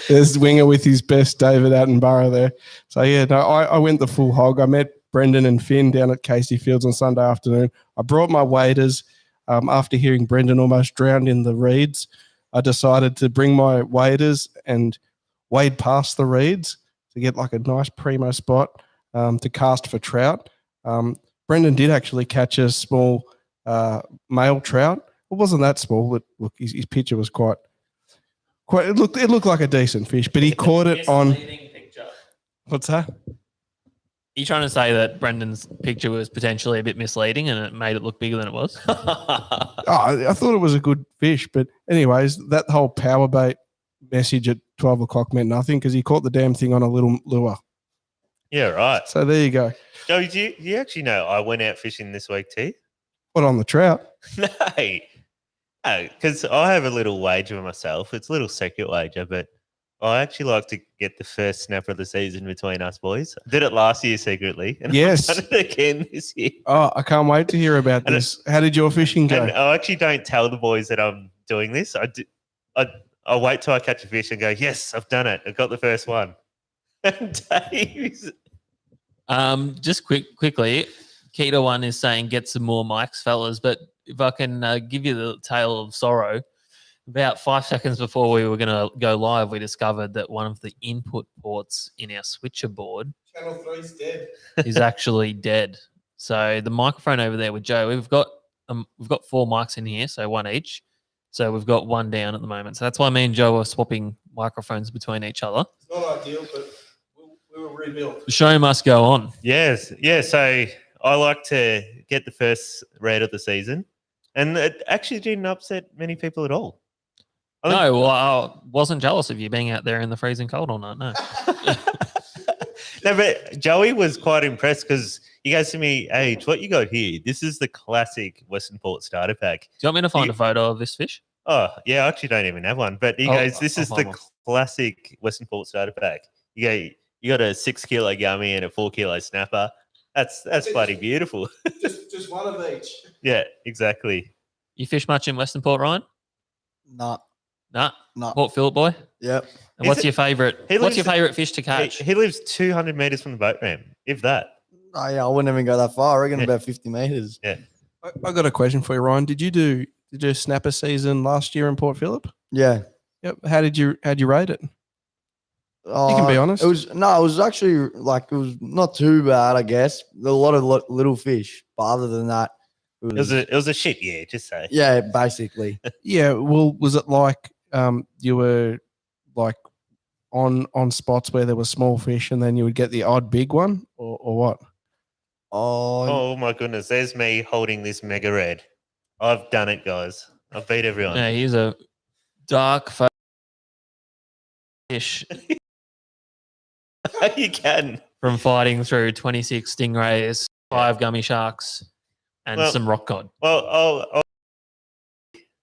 There's Winger with his best David Attenborough there. So, yeah, no, I went the full hog. I met Brendan and Finn down at Casey Fields on Sunday afternoon. I brought my waders. After hearing Brendan almost drowned in the reeds, I decided to bring my waders and wade past the reeds to get like a nice primo spot to cast for trout. Brendan did actually catch a small male trout. It wasn't that small, but look, his picture was quite. It looked like a decent fish, but he caught it on. Picture. What's that? Are you trying to say that Brendan's picture was potentially a bit misleading and it made it look bigger than it was? I thought it was a good fish, but anyways, that whole power bait message at 12 o'clock meant nothing because he caught the damn thing on a little lure. Yeah, right. So there you go. Joey, do you actually know I went out fishing this week too? What on the trout? No, because I have a little wager myself. It's a little secret wager, but I actually like to get the first snapper of the season between us boys. I did it last year secretly, and Yes. I've done it again this year. Oh, I can't wait to hear about And this. How did your fishing go? And I actually don't tell the boys that I'm doing this. I'll wait till I catch a fish and go, yes, I've done it. I got the first one. And Dave's Just quickly, Keto one is saying get some more mics, fellas. But if I can give you the tale of sorrow, about 5 seconds before we were going to go live, we discovered that one of the input ports in our switcher board Channel 3's dead. is actually dead. So the microphone over there with Joe, we've got 4 mics in here, so one each. So we've got one down at the moment. So that's why me and Joe are swapping microphones between each other. It's not ideal, but we will rebuild. The show must go on. Yes. Yeah. So I like to get the first red of the season. And it actually didn't upset many people at all. I think- No, well, I wasn't jealous of you being out there in the freezing cold all night. No. No, but Joey was quite impressed because he goes to me, Age, what you got here? This is the classic Western Port starter pack. Do you want me to find a photo of this fish? Oh, yeah, I actually don't even have one. But he goes, this is I'll the find one. classic Western Port starter pack. You got a 6 kilo gummy and a 4 kilo snapper. That's bloody beautiful. Just one of each. Yeah, exactly. You fish much in Western Port, Ryan? Nah, Nah. nah. Port Phillip boy? Yep. And Is what's it- your favourite? he What's your lives- favourite fish to catch? He lives 200 meters from the boat ramp, if that. Oh, yeah, I wouldn't even go that far. I reckon Yeah. about 50 meters. I got a question for you, Ryan. Did you snapper season last year in Port Phillip? Yeah. Yep. How'd you rate it? Oh, can be honest. It was actually like, it was not too bad, I guess. There were a lot of little fish, but other than that, it It was a shit year, just say. yeah, basically. Yeah. Well, was it like you were like on spots where there were small fish and then you would get the odd big one, or what? Oh, Oh my goodness, there's me holding this mega red. I've done it, guys. I've beat everyone. Yeah, he's a dark fish You can. from fighting through 26 stingrays, 5 gummy sharks, and Well- some rock cod. Well, I'll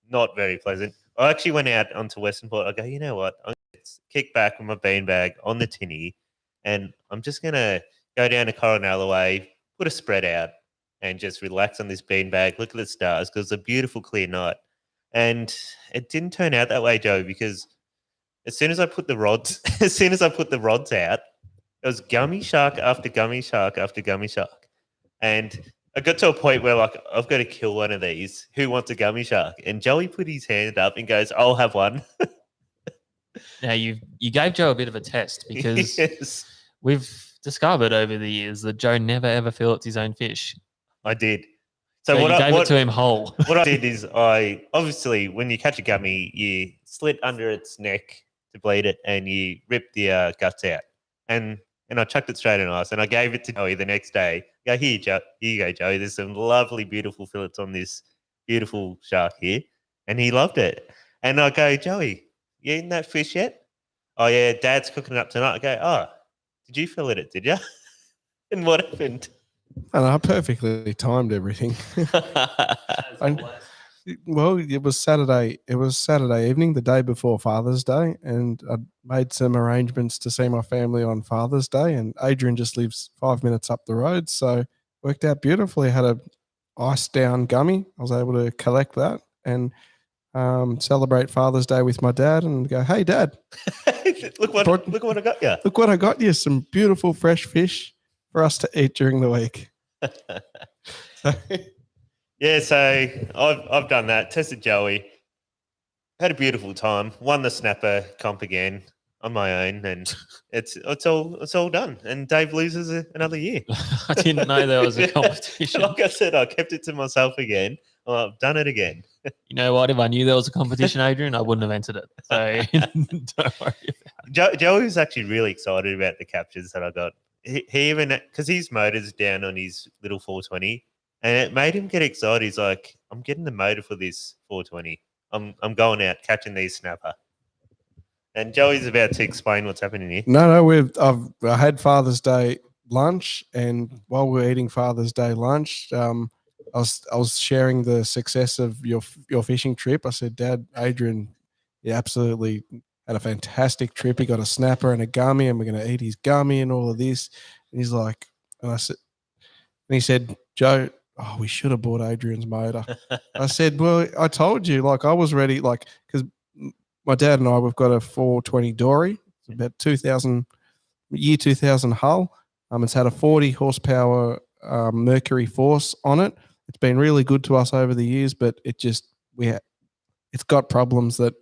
not very pleasant. I actually went out onto Western Port. I go, you know what? I'm going to kick back with my beanbag on the tinny, and I'm just going to go down to Coronella Way, put a spread out, and just relax on this beanbag, look at the stars, because it's a beautiful, clear night. And it didn't turn out that way, Joe, because as soon as I put the rods, out, it was gummy shark after gummy shark after gummy shark. And I got to a point where, like, I've got to kill one of these. Who wants a gummy shark? And Joey put his hand up and goes, I'll have one. Now, you gave Joe a bit of a test because Yes, we've discovered over the years that Joe never ever fillets his own fish. I did. So So, you gave it to him whole. what I did is obviously when you catch a gummy, you slit under its neck to bleed it and you rip the guts out. And I chucked it straight in ice and I gave it to Joey the next day. Go, here you go, Joey. There's some lovely, beautiful fillets on this beautiful shark here. And he loved it. And I go, Joey, you eaten that fish yet? Oh yeah, Dad's cooking it up tonight. I go, oh, did you fillet it, did you? And what happened? And I perfectly timed everything. Well, it was Saturday. It was Saturday evening, the day before Father's Day, and I made some arrangements to see my family on Father's Day. And Adrian just lives 5 minutes up the road, so worked out beautifully. Had a ice down gummy. I was able to collect that and celebrate Father's Day with my dad, and go, "Hey, Dad, look what I got you. look what I got you! Some beautiful fresh fish for us to eat during the week." So, Yeah, so I've done that. Tested Joey, had a beautiful time. Won the snapper comp again on my own, and it's all done. And Dave loses another year. I didn't know there was a competition. Like I said, I kept it to myself again. Well, I've done it again. You know what? If I knew there was a competition, Adrian, I wouldn't have entered it. So don't worry. Joey was actually really excited about the captures that I got. He even, because his motor's down on his little 420, and it made him get excited. He's like, I'm getting the motor for this 420. I'm going out catching these snapper. And Joey's about to explain what's happening here. no, I had Father's Day lunch, and while we were eating Father's Day lunch, I was sharing the success of your fishing trip. I said, Dad, Adrian, he absolutely had a fantastic trip. He got a snapper and a gummy, and we're going to eat his gummy and all of this. And he's like, and he said, Joe, oh, we should have bought Adrian's motor. I said, well, I told you, like I was ready, like because my dad and I, we've got a 420 Dory. It's about 2000 hull. It's had a 40 horsepower Mercury Force on it. It's been really good to us over the years, but it's got problems that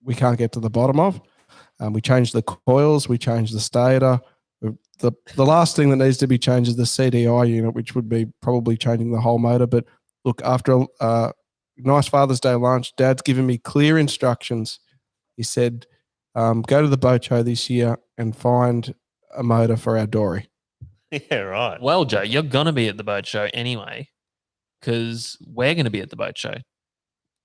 we can't get to the bottom of. We changed the coils, we changed the stator. The last thing that needs to be changed is the CDI unit, which would be probably changing the whole motor. But look, after a nice Father's Day lunch, Dad's given me clear instructions. He said, go to the boat show this year and find a motor for our Dory. Yeah, right. Well, Joe, you're going to be at the boat show anyway because we're going to be at the boat show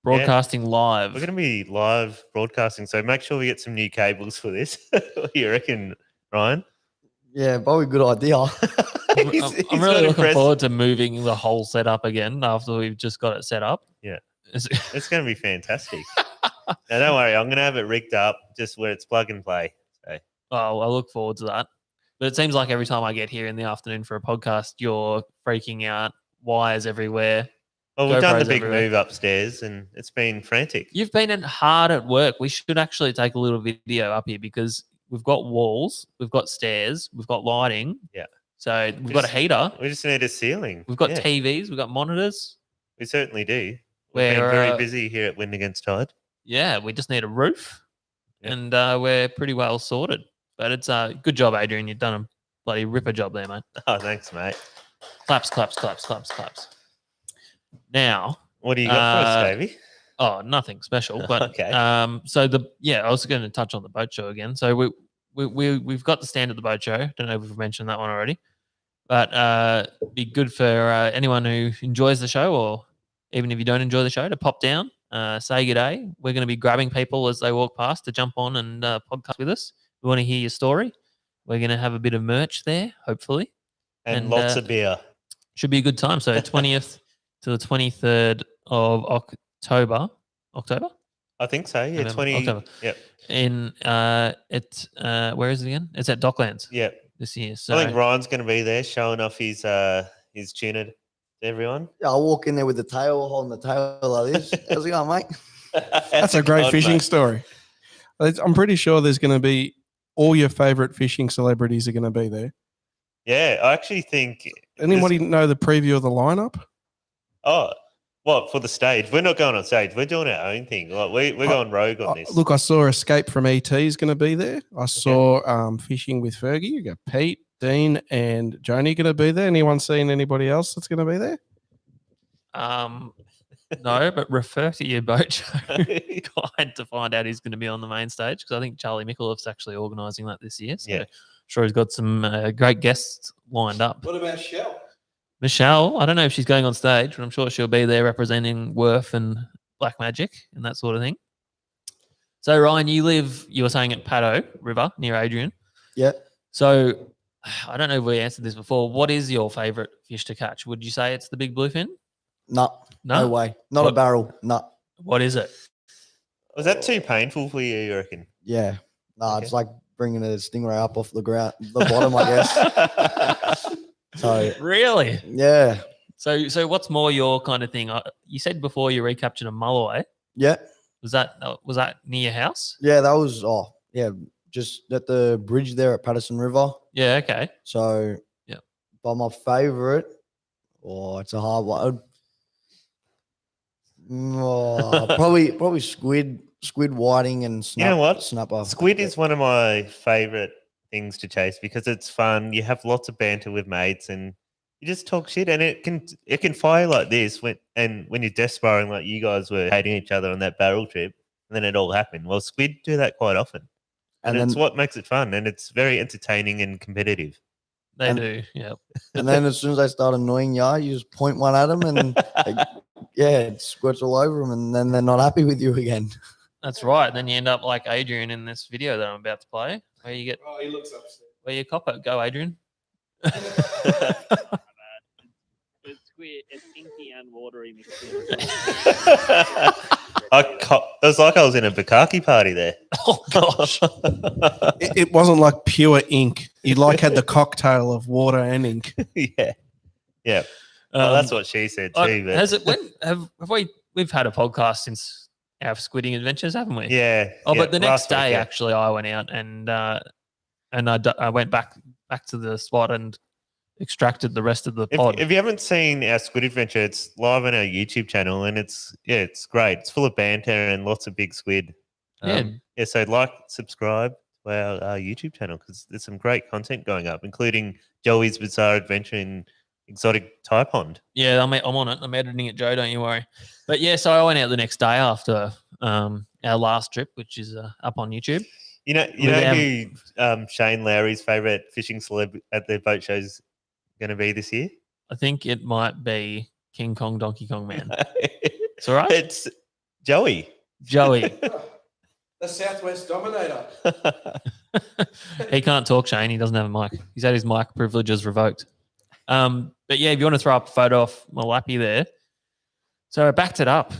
broadcasting live. We're going to be live broadcasting, so make sure we get some new cables for this. What do you reckon, Ryan? Yeah, probably a good idea. I'm He's really not looking impressed. forward to moving the whole setup again after we've just got it set up. Yeah. It's going to be fantastic. Now, don't worry, I'm going to have it rigged up just where it's plug and play. So. Oh, I look forward to that. But it seems like every time I get here in the afternoon for a podcast, you're freaking out, wires everywhere. Well, we've done the GoPros big everywhere. move upstairs, and it's been frantic. You've been hard at work. We should actually take a little video up here because we've got walls, we've got stairs, we've got lighting. Yeah. So we've got a heater. We just need a ceiling. We've got Yeah, TVs. We've got monitors. we certainly do. We've We're been very busy here at Wind Against Tide. Yeah, we just need a roof, Yeah. and we're pretty well sorted. But it's a good job, Adrian. You've done a bloody ripper job there, mate. Oh, thanks, mate. Claps, claps, claps, claps, claps. Now, What do you got for us, Davey? oh, nothing special, but Okay. So I was going to touch on the boat show again. So we've got the stand at the boat show. Don't know if we've mentioned that one already, but be good for anyone who enjoys the show, or even if you don't enjoy the show, to pop down, say good day. We're going to be grabbing people as they walk past to jump on and podcast with us. We want to hear your story. We're going to have a bit of merch there, hopefully. And and, lots of beer. Should be a good time. So 20th to the 23rd of October. October? I think so. Yeah, November, 20. October. Yep. In where is it again? It's at Docklands Yep. this year. So I think Ryan's going to be there showing off his tuna to everyone. Yeah, I'll walk in there with the tail, holding the tail like this. How's it going, mate? That's a great God, fishing mate. story. I'm pretty sure there's going to be all your favorite fishing celebrities are going to be there. Yeah, I actually think. Anybody know the preview of the lineup? Oh, what for the stage? We're not going on stage. We're doing our own thing. Like we're going rogue on this. Look, I saw Escape from ET is going to be there. I saw Fishing with Fergie. You got Pete, Dean, and Joni going to be there. Anyone seen anybody else that's going to be there? no, but refer to your boat show guide to find out who's going to be on the main stage, because I think Charlie Micklehoff's actually organising that this year. So Yeah. sure he's got some great guests lined up. What about Shell? Michelle, I don't know if she's going on stage, but I'm sure she'll be there representing Worth and Black Magic and that sort of thing. So Ryan, you were saying at Paddo River near Adrian. Yeah. So I don't know if we answered this before. What is your favourite fish to catch? Would you say it's the big bluefin? No, No? no way. Not What- a barrel. No. What is it? Was that too painful for you reckon? Yeah. No, Okay. it's like bringing a stingray up off the ground, the bottom, I guess. So, Really? yeah. So what's more your kind of thing? You said before you recaptured a mulloway. Yeah. Was that near your house? Yeah, that was, just at the bridge there at Patterson River. Yeah. Okay. So, Yeah. But my favorite, it's a hard one. Probably squid whiting and You know what? snapper. Squid is one of my favorite things to chase because it's fun. You have lots of banter with mates and you just talk shit, and it can fire like this when you're death sparring like you guys were hating each other on that barrel trip, and then it all happened. Well, squid do that quite often, and it's then- what makes it fun, and it's very entertaining and competitive. They And- do. Yeah. And then as soon as they start annoying you, you just point one at them and it squirts all over them, and then they're not happy with you again. That's right. Then you end up like Adrian in this video that I'm about to play, where you get Oh, he looks upset. where you cop it. Go, Adrian. It's squid. It's inky and watery mixed in. It was like I was in a bukkake party there. Oh gosh. It wasn't like pure ink. You like had the cocktail of water and ink. Yeah. Yeah. Well, that's what she said too. But Has it? When have we've had a podcast since our squidding adventures, haven't we? yeah. Oh, yeah, but the next last week, day, yeah. actually, I went out and I went back to the spot and extracted the rest of the pod. If you haven't seen our squid adventure, it's live on our YouTube channel, and it's great. It's full of banter and lots of big squid. Yeah. So subscribe to our YouTube channel because there's some great content going up, including Joey's bizarre adventure in exotic Thai pond. Yeah, I'm on it. I'm editing it, Joe. Don't you worry. But yeah, so I went out the next day after our last trip, which is up on YouTube. You know who Shane Lowry's favorite fishing celeb at their boat show's going to be this year? I think it might be King Kong Donkey Kong Man. It's all right. It's Joey. Joey. The Southwest Dominator. He can't talk, Shane. He doesn't have a mic. He's had his mic privileges revoked. But yeah, if you want to throw up a photo off my lappy there. So I backed it up.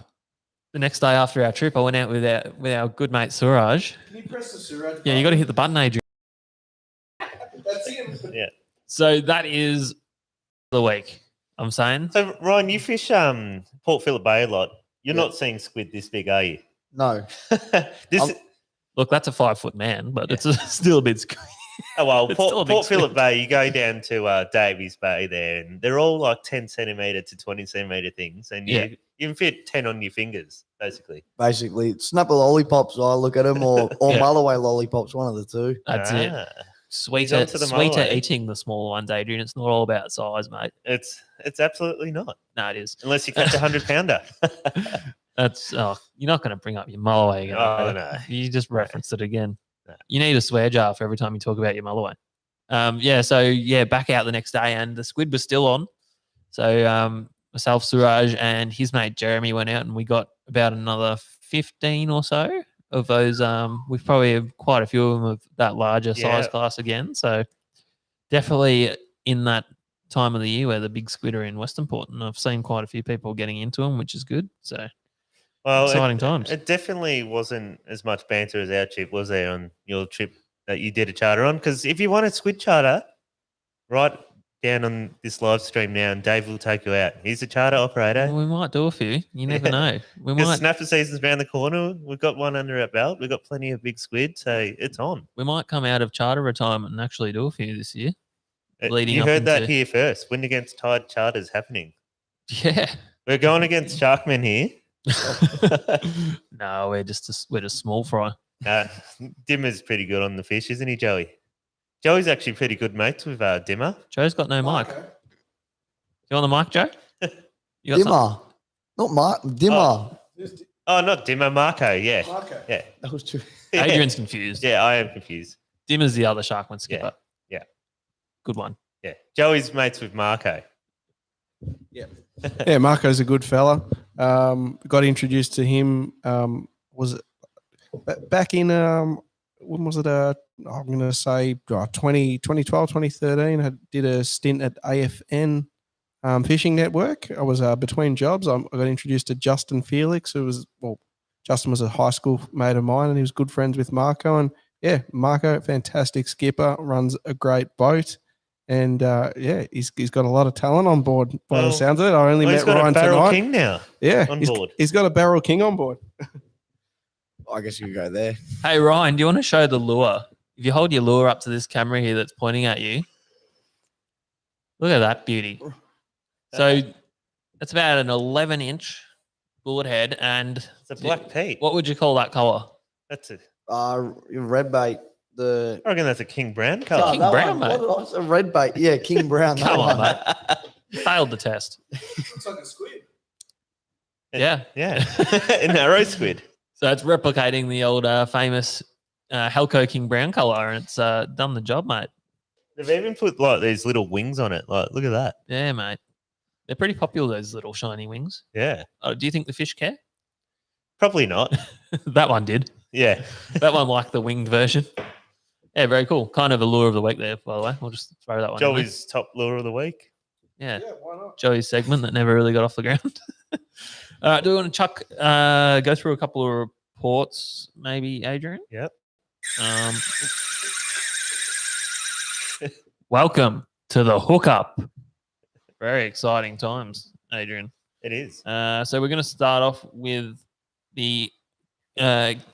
The next day after our trip, I went out with our good mate Suraj. Can you press the Suraj? Yeah, you got to hit the button, Adrian. That's him. Yeah. So that is the week. I'm saying. So Ryan, you fish Port Phillip Bay a lot. You're not seeing squid this big, are you? No. Look, that's a 5-foot man, but it's still a bit scary. Oh well, It's still a big Port Phillip squid. Bay. You go down to Davies Bay there, and they're all like 10 centimeter to 20 centimeter things, and you can fit 10 on your fingers, basically. Basically, snapper lollipops. I look at them, or Yeah. Mulloway lollipops. One of the two. That's it. Ah, Sweeter onto the Mulloway. eating the smaller ones, Adrian. It's not all about size, mate. It's absolutely not, No, it is. unless you catch a 100-pounder. That's you're not going to bring up your Mulloway again. Oh, are you? no. You just referenced it again. No. You need a swear jar for every time you talk about your Mulloway. Back out the next day, and the squid was still on. So myself, Suraj, and his mate Jeremy went out, and we got about another 15 or so of those. We've probably have quite a few of them of that larger size Yeah. class again. So definitely in that time of the year where the big squid are in Western Port, and I've seen quite a few people getting into them, which is good. So Well, exciting times. It definitely wasn't as much banter as our trip, was there, on your trip that you did a charter on? Because if you want a squid charter, write down on this live stream now, and Dave will take you out. He's a charter operator. Well, we might do a few. You never Yeah. know. We Because might snapper season's around the corner. We've got one under our belt. We've got plenty of big squid, so it's on. come out of charter retirement and actually do a few this year. Leading You up heard that into- here first. Win against Tide charters happening. Yeah. We're going against Sharkmen here. No, we're just small fry. Dimmer's pretty good on the fish, isn't he, Joey? Joey's actually pretty good mates with Dimmer. Joe's got no mic. You on the mic, Joe? You got something? Dimmer, not Mark. Dimmer. Oh, not Dimmer, Marco. Yeah, yeah, That was true. Adrian's confused. Yeah, I am confused. Dimmer's the other Sharkman skipper. yeah. Good one. Yeah, Joey's mates with Marco. Yeah, Marco's a good fella. Got introduced to him. Was it back in when was it? I'm going to say 2012, 2013. I did a stint at AFN Fishing Network. I was between jobs. I got introduced to Justin Felix, Justin was a high school mate of mine, and he was good friends with Marco. And yeah, Marco, fantastic skipper, runs a great boat. And he's got a lot of talent on board by the sounds of it. I only he's met got Ryan a Barrel tonight. King now. Yeah, on he's, board. he's got a Barrel King on board. I guess you could go there. Hey, Ryan, do you want to show the lure? If you hold your lure up to this camera here that's pointing at you, look at that beauty. So it's about an 11-inch bullet head. And It's a black Pete. what would you call that color? That's it. Red bait. I reckon that's a King Brown Oh, colour. King that Brown, one, mate. what was it? A red bait. Yeah, King Brown. that Come on, one. mate. You failed the test. It's like a squid. Yeah. Yeah, a narrow squid. So it's replicating the old famous Helco King Brown color, and it's done the job, mate. They've even put like these little wings on it. Like, look at that. Yeah, mate. They're pretty popular, those little shiny wings. Yeah, Do you think the fish care? probably not. That one did. Yeah, That one liked the winged version. Yeah, very cool. Kind of a lure of the week there, by the way. We'll just throw that one in there. Joey's top lure of the week. Yeah, why not? Joey's segment that never really got off the ground. All right, do we want to go through a couple of reports, maybe, Adrian? Yep. Welcome to the hookup. Very exciting times, Adrian. It is. So we're going to start off with the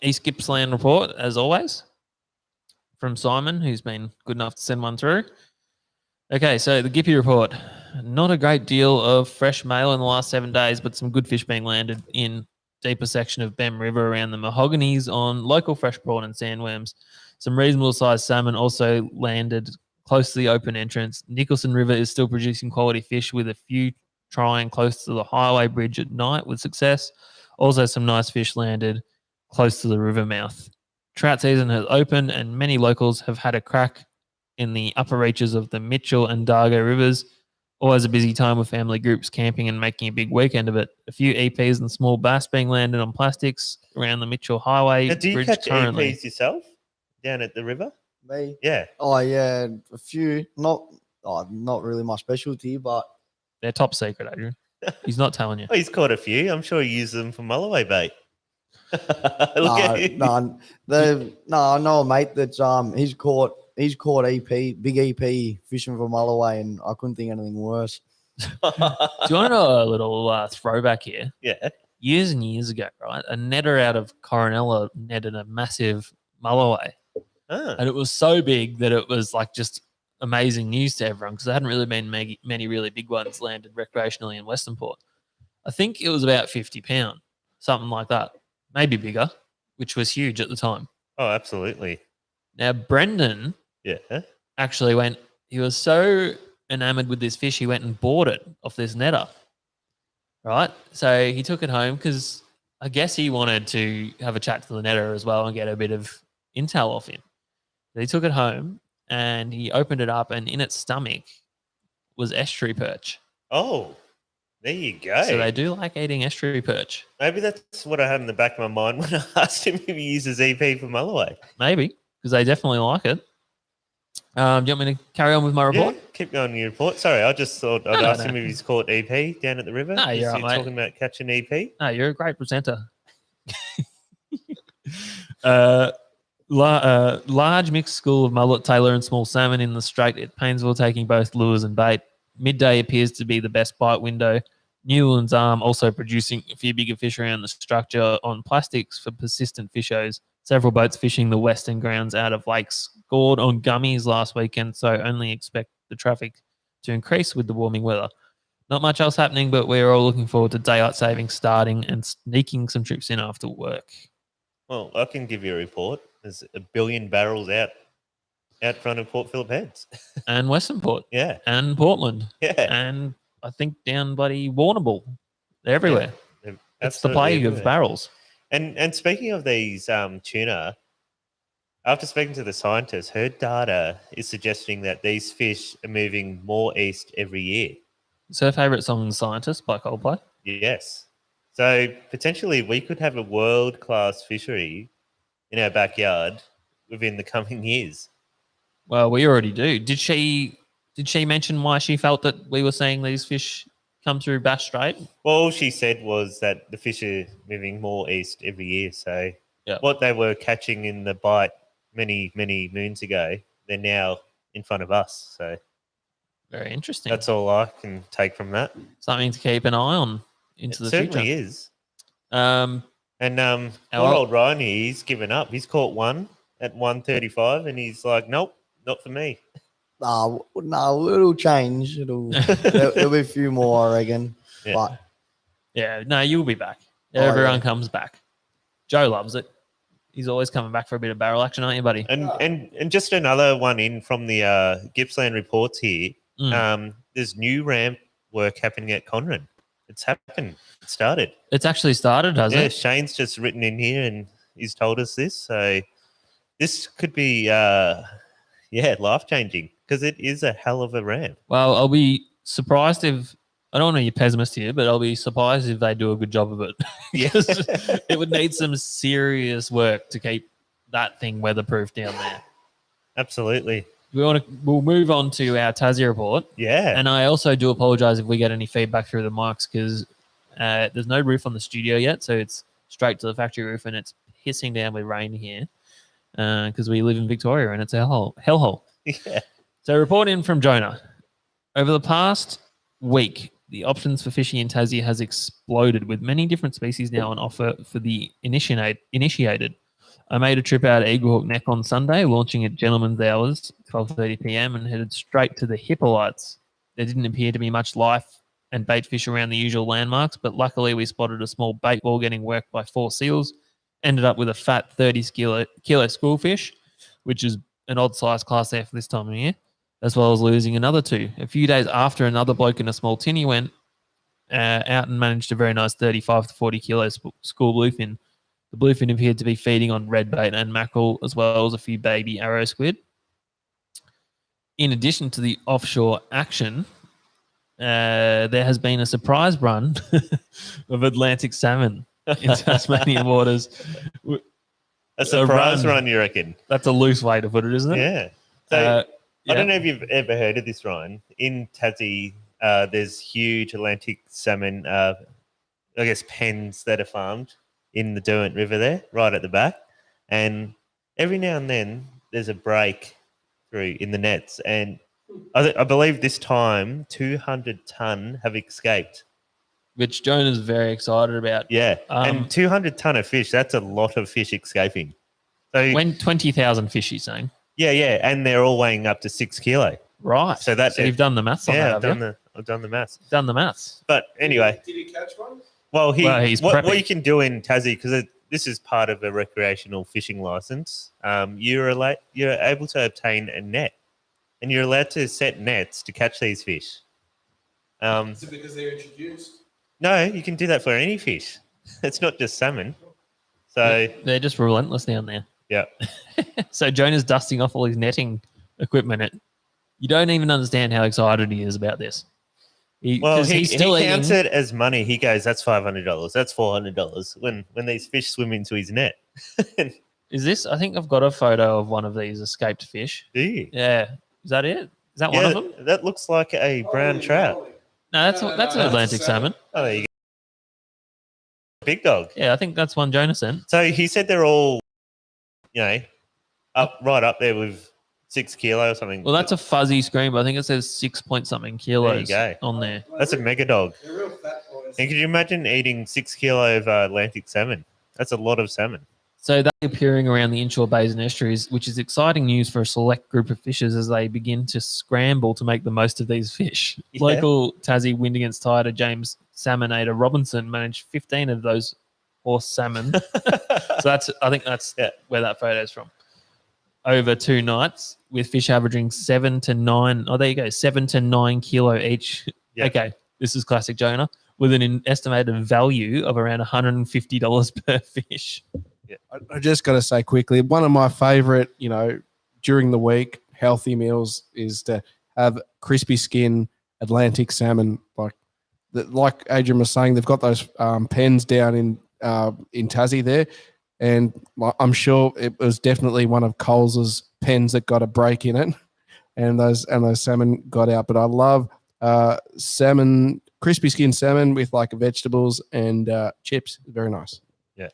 East Gippsland report, as always, from Simon, who's been good enough to send one through. Okay, so the Gippy report. Not a great deal of fresh mail in the last 7 days, but some good fish being landed in deeper section of Bem River around the Mahoganies on local fresh prawn and sandworms. Some reasonable sized salmon also landed close to the open entrance. Nicholson River is still producing quality fish, with a few trying close to the highway bridge at night with success. Also, some nice fish landed close to the river mouth. Trout season has opened, and many locals have had a crack in the upper reaches of the Mitchell and Dargo rivers. Always a busy time with family groups camping and making a big weekend of it. A few EPs and small bass being landed on plastics around the Mitchell Highway Now, do you bridge catch currently. EPs yourself down at the river? Me? Yeah. Oh yeah, a few. Not really my specialty, but They're top secret, Adrian. He's not telling you. Oh, he's caught a few. I'm sure he used them for mulloway bait. Look no, at him. I know a mate that's he's caught big EP fishing for mulloway, and I couldn't think of anything worse. Do you want to know a little throwback here? Yeah. Years and years ago, right, a netter out of Coronella netted a massive mulloway. Ah. And it was so big that it was like just amazing news to everyone, because there hadn't really been many really big ones landed recreationally in Western Port. I think it was about 50 pound, something like that, maybe bigger, which was huge at the time. Oh, absolutely. Now, Brendan Yeah. actually he was so enamored with this fish, he went and bought it off this netter, right? So he took it home because I guess he wanted to have a chat to the netter as well and get a bit of intel off him. So he took it home and he opened it up, and in its stomach was estuary perch. Oh, there you go. So they do like eating estuary perch. Maybe that's what I had in the back of my mind when I asked him if he uses EP for mulloway. Maybe, because they definitely like it. Do you want me to carry on with my report? Yeah, keep going with your report. Sorry, I just thought I'd ask him if he's caught EP down at the river. No, you're right, mate. talking about catching EP. No, you're a great presenter. Large mixed school of mullet, tailor, and small salmon in the strait at Painesville, taking both lures and bait. Midday appears to be the best bite window. Newlands Arm also producing a few bigger fish around the structure on plastics for persistent fishers. Several boats fishing the western grounds out of lakes scored on gummies last weekend, so only expect the traffic to increase with the warming weather. Not much else happening, but we're all looking forward to daylight saving starting and sneaking some trips in after work. Well, I can give you a report. There's 1 billion barrels out front of Port Phillip Heads. And Western Port. Yeah. And Portland. Yeah. And I think down bloody Warrnambool. They're everywhere. They're It's the absolutely plague of everywhere. barrels. And speaking of these tuna, after speaking to the scientists, her data is suggesting that these fish are moving more east every year. It's her favourite song, Scientist by Coldplay. Yes. So potentially we could have a world-class fishery in our backyard within the coming years. Well, we already do. Did she mention why she felt that we were seeing these fish come through Bass Strait? Well, all she said was that the fish are moving more east every year. So Yeah. what they were catching in the bite many, many moons ago, they're now in front of us. So Very interesting. that's all I can take from that. Something to keep an eye on into It the certainly future. is. Um, And poor Our- old Ryan here, he's given up. He's caught one at 135 and he's like, nope, not for me. No, it'll change. There'll be a few more, I reckon. Yeah. But yeah, no, you'll be back. Oh, Everyone yeah. comes back. Joe loves it. He's always coming back for a bit of barrel action, aren't you, buddy? And just another one in from the Gippsland reports here. There's new ramp work happening at Conran. It's happened. It started. It's actually started, has Yeah, it? Shane's just written in here and he's told us this. So this could be, life-changing because it is a hell of a ramp. Well, I'll be surprised if I don't want to be a pessimist here, but I'll be surprised if they do a good job of it. Because it would need some serious work to keep that thing weatherproof down there. Absolutely. We'll move on to our Tassie report. Yeah. And I also do apologize if we get any feedback through the mics because there's no roof on the studio yet. So it's straight to the factory roof and it's hissing down with rain here because we live in Victoria and it's a hellhole. Yeah. So report in from Jonah. Over the past week, the options for fishing in Tassie has exploded with many different species now on offer for the initiated. I made a trip out of Eaglehawk Neck on Sunday, launching at Gentleman's Hours, 12:30 p.m, and headed straight to the Hippolytes. There didn't appear to be much life and bait fish around the usual landmarks, but luckily we spotted a small bait ball getting worked by 4 seals, ended up with a fat 30 kilo schoolfish, which is an odd size class F this time of year, as well as losing another 2. A few days after, another bloke in a small tinny went out and managed a very nice 35 to 40 kilo school bluefin. The bluefin appeared to be feeding on red bait and mackerel, as well as a few baby arrow squid. In addition to the offshore action, there has been a surprise run of Atlantic salmon in Tasmanian waters. A surprise run, you reckon? That's a loose way to put it, isn't it? Yeah. So I don't know if you've ever heard of this, Ryan. In Tassie, there's huge Atlantic salmon, I guess, pens that are farmed in the Derwent River there, right at the back. And every now and then there's a break through in the nets. And I believe this time 200 ton have escaped. Which Jonah's very excited about. Yeah. And 200 ton of fish, that's a lot of fish escaping. So when 20,000 fish, he's saying. Yeah, yeah. And they're all weighing up to 6 kilo. Right. So you've done the maths on that, have you? I've done the maths. Done the maths. But anyway. Did he catch one? Well, he's what you can do in Tassie, because this is part of a recreational fishing license, you're able to obtain a net, and you're allowed to set nets to catch these fish. Is it because they're introduced? No, you can do that for any fish. It's not just salmon. So they're just relentless down there. Yeah. So Jonah's dusting off all his netting equipment. You don't even understand how excited he is about this. He counts it as money. He goes, "That's $500. That's $400." When these fish swim into his net. Is this? I think I've got a photo of one of these escaped fish. Do you? Yeah. Is that it? Is that one of them? That looks like a brown trout. No, that's an Atlantic salmon. Oh, there you go. Big dog. Yeah, I think that's one Jonah sent. So he said they're all, right up there with 6 kilo or something. Well, that's a fuzzy screen, but I think it says 6 point something kilos on there. That's a mega dog. They're real fat boys. And could you imagine eating 6 kilo of Atlantic salmon? That's a lot of salmon. So they're appearing around the inshore bays and estuaries, which is exciting news for a select group of fishers as they begin to scramble to make the most of these fish. Yeah. Local Tassie wind against tider James Salmonator Robinson managed 15 of those horse salmon. So I think that's where that photo is from. Over 2 nights, with fish averaging 7 to 9. Oh, there you go, 7 to 9 kilo each. Yep. Okay, this is classic Jonah, with an estimated value of around $150 per fish. Yeah. I just got to say quickly, one of my favorite, during the week healthy meals is to have crispy skin Atlantic salmon. Like Adrian was saying, they've got those pens down in Tassie there, and I'm sure it was definitely one of Coles's pens that got a break in it, and those salmon got out. But I love salmon, crispy skin salmon with like vegetables and chips. Very nice. Yeah,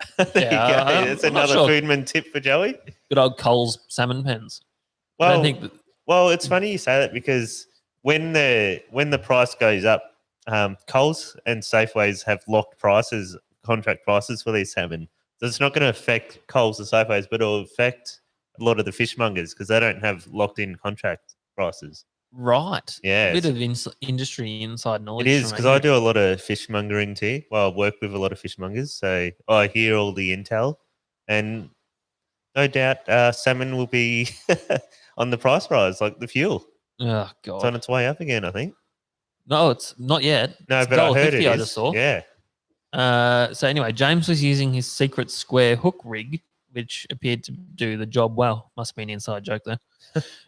it's another Foodman tip for Joey. Good old Coles salmon pens. Well, it's funny you say that because when the price goes up, Coles and Safeways have locked prices, contract prices for these salmon. So it's not going to affect Coles and Safeways, but it'll affect a lot of the fishmongers because they don't have locked in contract prices. Right. Yeah. A bit of industry inside knowledge. It is because I do a lot of fishmongering too. Well, I work with a lot of fishmongers, so I hear all the intel, and no doubt salmon will be on the price rise like the fuel. Oh God! It's on its way up again, I think. No, it's not yet. No, it's but I heard it. I just saw. Yeah. So anyway, James was using his secret square hook rig, which appeared to do the job well. Must have been an inside joke there.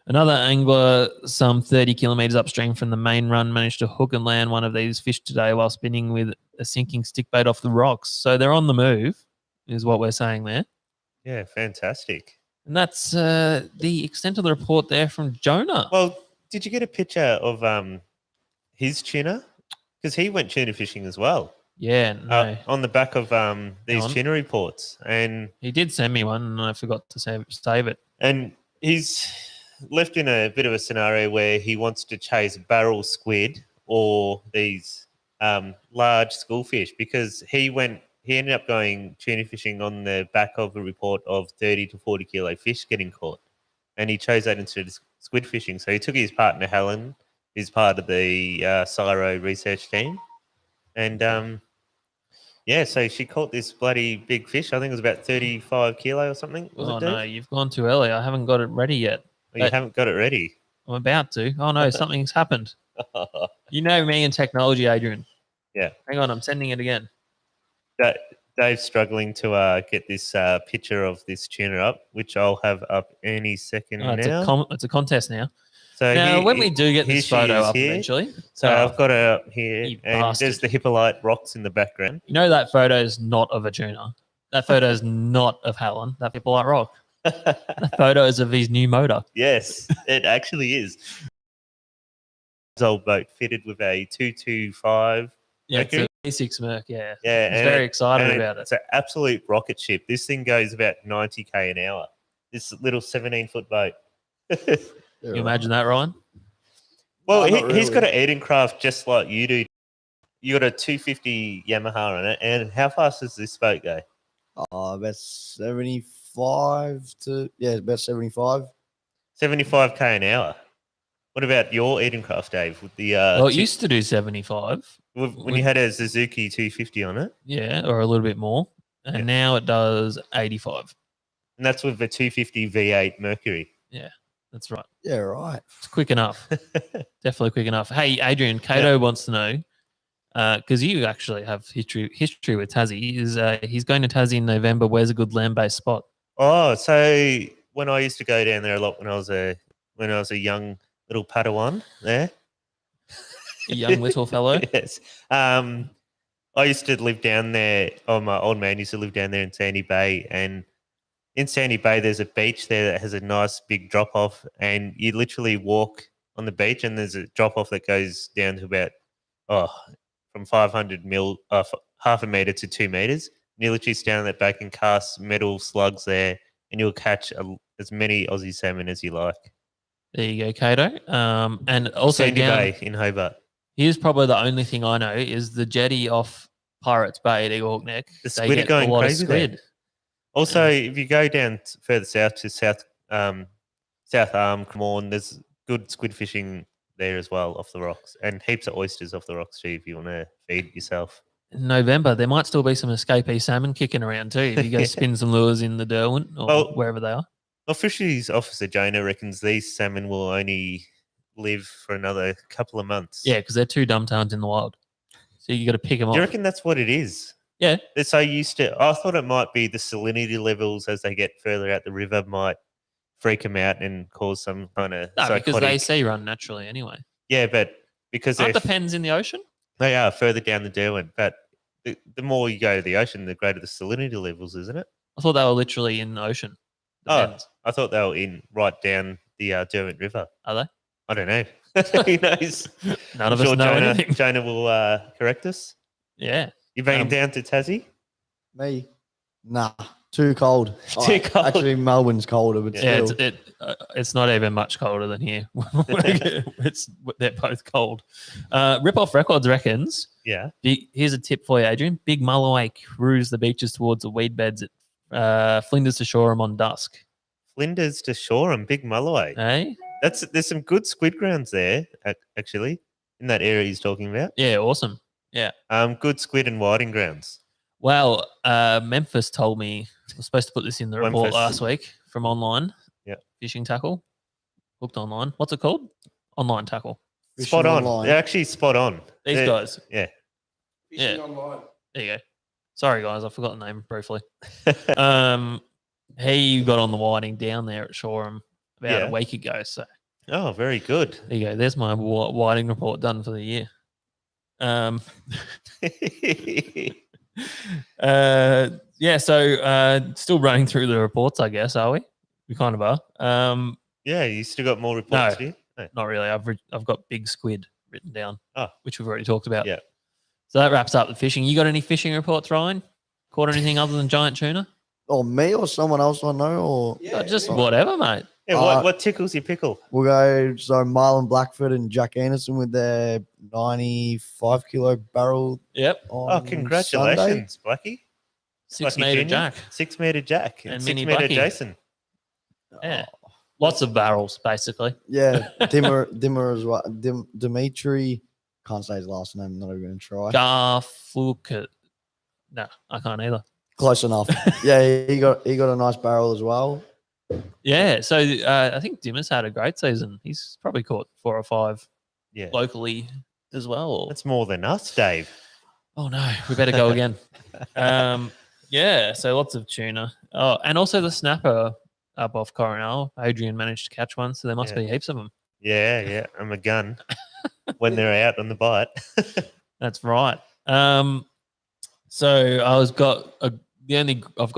Another angler some 30 kilometres upstream from the main run managed to hook and land one of these fish today while spinning with a sinking stick bait off the rocks. So they're on the move, is what we're saying there. Yeah, fantastic. And that's the extent of the report there from Jonah. Well, did you get a picture of his tuna? Because he went tuna fishing as well. Yeah, no. On the back of these on. tuna reports, and He did send me one, and I forgot to save it. and he's left in a bit of a scenario where he wants to chase barrel squid or these large schoolfish, because he ended up going tuna fishing on the back of a report of 30 to 40 kilo fish getting caught, and he chose that instead of squid fishing. So he took his partner Helen, who's part of the Cyro research team, and yeah, so she caught this bloody big fish. I think it was about 35 kilo or something. Was Oh it, Dave? no, you've gone too early. I haven't got it ready yet. Oh, you haven't got it ready. I'm about to. Oh no, something's happened. You know me and technology, Adrian. Yeah. Hang on, I'm sending it again. Dave's struggling to get this picture of this tuna up, which I'll have up any second Oh, now. it's a contest now. So Now, when we do get here this she photo is up here. eventually, So I've got it up here, You and bastard. there's the hippolyte rocks in the background. you know that photo is not of a tuna. That photo is not of Helen. That people like rock. That photo is of his new motor. Yes, it actually is. His old boat fitted with a 225. Yeah, Mercury? it's a V6 Merc. Yeah, Yeah, he's and very excited and about it. It's an absolute rocket ship. This thing goes about 90k an hour. This little 17-foot boat. You imagine that, Ryan? Well, No, not he's got really. an Eden craft just like you do. You got a 250 Yamaha on it. And how fast does this boat go? About 75 to about 75. 75k an hour. What about your Eden craft, Dave? With the Well, it used to do 75. when you had a Suzuki 250 on it, Yeah, or a little bit more. And Yeah. now it does 85. and that's with the 250 V8 Mercury. That's right. Yeah, right. It's quick enough. Definitely quick enough. Hey, Adrian, Cato wants to know, because you actually have history with Tassie, he's going to Tassie in November. Where's a good land-based spot? Oh, so when I used to go down there a lot when I was a young little Padawan there. A young little fellow. Yes. I used to live down there. Oh, my old man used to live down there in Sandy Bay, and in Sandy Bay, there's a beach there that has a nice big drop off, and you literally walk on the beach, and there's a drop off that goes down to about from 500 half a meter to 2 meters. And you literally stand on that back and cast metal slugs there, and you'll catch as many Aussie salmon as you like. There you go, Cato. And also Sandy down, Bay in Hobart. here's probably the only thing I know is the jetty off Pirates Bay at Eagle Hawk Neck. The They squid are get going a lot crazy of there. squid. Also, if you go down further south to South Arm, Cremorne, there's good squid fishing there as well off the rocks, and heaps of oysters off the rocks too if you want to feed yourself. In November, there might still be some escapee salmon kicking around too. If you go spin some lures in the Derwent or Well, wherever they are. Well, Fisheries Officer Jonah reckons these salmon will only live for another couple of months. Yeah, because they're too dumb to hunt in the wild. So you got to pick them Do off. you reckon that's what it is? Yeah. They're so used to. I thought it might be the salinity levels as they get further out the river might freak them out and cause some kind of No, psychotic. because they sea run naturally anyway. Yeah, but because Aren't the pens in the ocean? they are further down the Derwent, but the more you go to the ocean, the greater the salinity levels, isn't it? I thought they were literally in the ocean. The Oh, pens. I thought they were in right down the Derwent River. Are they? I don't know. Who knows? None of I'm us know Jonah, anything. Jonah will correct us. Yeah. You been Um, down to Tassie? Me? Nah, too cold. Too cold. Actually, Melbourne's colder, but Yeah, still. it's not even much colder than here. They're both cold. Rip Off Records reckons. Yeah. Here's a tip for you, Adrian. Big mulloway cruise the beaches towards the weed beds at Flinders to Shoreham on dusk. Flinders to Shoreham, Big Mulloway. Eh? There's some good squid grounds there, actually, in that area he's talking about. Yeah, awesome. Good squid and whiting grounds. Well, Memphis told me I was supposed to put this in the report Memphis. last week from online. Yeah. Fishing tackle. Hooked online. What's it called? Online tackle. Fishing Spot on. online. They're actually spot on. These They're- guys. Yeah. Yeah. online. There you go. Sorry, guys. I forgot the name briefly. He got on the whiting down there at Shoreham about Yeah. a week ago. So Oh, very good. there you go. There's my whiting report done for the year. Yeah. So still running through the reports, I guess. Are we? We kind of are. Yeah, you still got more reports, No. do you? No. Not really. I've got big squid written down. Oh. Which we've already talked about. Yeah. So that wraps up the fishing. You got any fishing reports, Ryan? Caught anything other than giant tuna? Or me or someone else I know, or Just whatever, mate. Yeah, Uh, what tickles your pickle? we'll go. So Marlon Blackford and Jack Anderson with their 95-kilo barrel. Yep. Oh, on Sunday. congratulations, Blackie. 6 Blackie meter Junior. jack. 6 meter Jack And and mini 6 meter Blackie. Jason. Yeah. Lots of barrels, basically. Yeah, Dimmer as well. Dimitri, can't say his last name. Not even gonna try. Garfluket. No, I can't either. Close enough. Yeah, he got a nice barrel as well. Yeah. So I think Dimmer's had a great season. He's probably caught 4 or 5 Yeah. locally as well. That's more than us, Dave. Oh no, we better go again. Yeah, so lots of tuna. Oh, and also the snapper up off Coronel. Adrian managed to catch one, so there must Yeah. be heaps of them. Yeah, I'm a gun when they're out on the bite. That's right. So I've got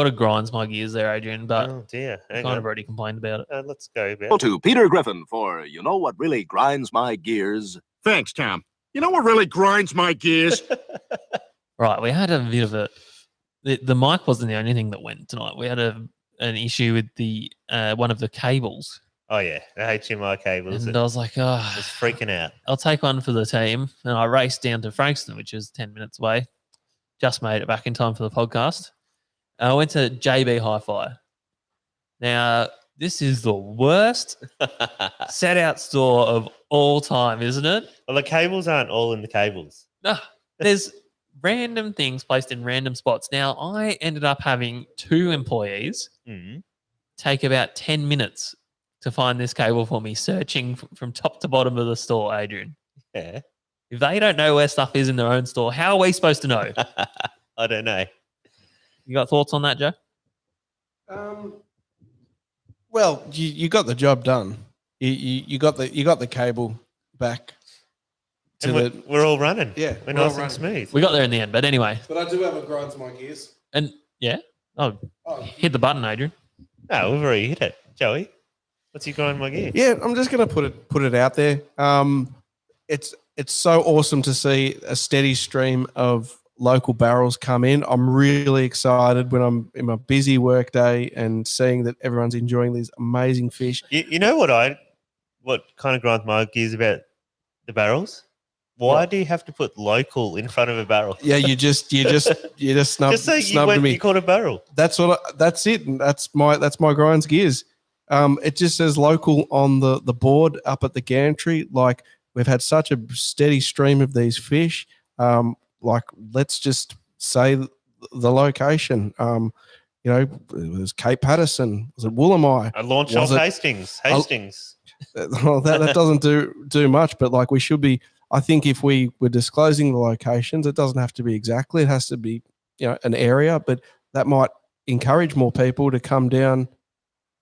to grind my gears there, Adrian, but Oh dear. I Hang kind on. of already complained about it. Let's go about To Peter Griffin for You Know What Really Grinds My Gears. Thanks, Tom. You know what really grinds my gears? Right, we had a bit of the mic wasn't the only thing that went tonight. We had an issue with the one of the cables, Oh yeah, the HMI cables. and It I was like, oh, was freaking out. I'll take one for the team. And I raced down to Frankston, which is 10 minutes away. Just made it back in time for the podcast. I went to JB Hi-Fi. Now, this is the worst set out store of all time, isn't it? Well, the cables aren't all in the cables. No, there's random things placed in random spots. Now, I ended up having 2 employees Mm. take about 10 minutes to find this cable for me, searching from top to bottom of the store, Adrian. Yeah. If they don't know where stuff is in their own store, how are we supposed to know? I don't know. You got thoughts on that, Joe? Well, you got the job done. You got the cable back to And we're all running. Yeah, We're we're all nice and running. smooth. We got there in the end, but anyway. But I do have a grinds my gears. And yeah. Oh, Oh, hit the button, Adrian. No, we've already hit it. Joey, what's he grind my gear? yeah, I'm just gonna put it out there. It's so awesome to see a steady stream of local barrels come in. I'm really excited when I'm in my busy work day and seeing that everyone's enjoying these amazing fish. You know what kind of grinds my gears about the barrels? Why do you have to put local in front of a barrel? Yeah, you just snubbed, Just say you snubbed went, me. you caught a barrel. That's it. And that's my grinds gears. It just says local on the board up at the Gantry. Like, we've had such a steady stream of these fish. Like, let's just say the location. It was Cape Patterson. Was it Woolamai? A launch Was off it- Hastings. Hastings. Well, that doesn't do much, but like, we should be. I think if we were disclosing the locations, it doesn't have to be exactly. It has to be, an area, but that might encourage more people to come down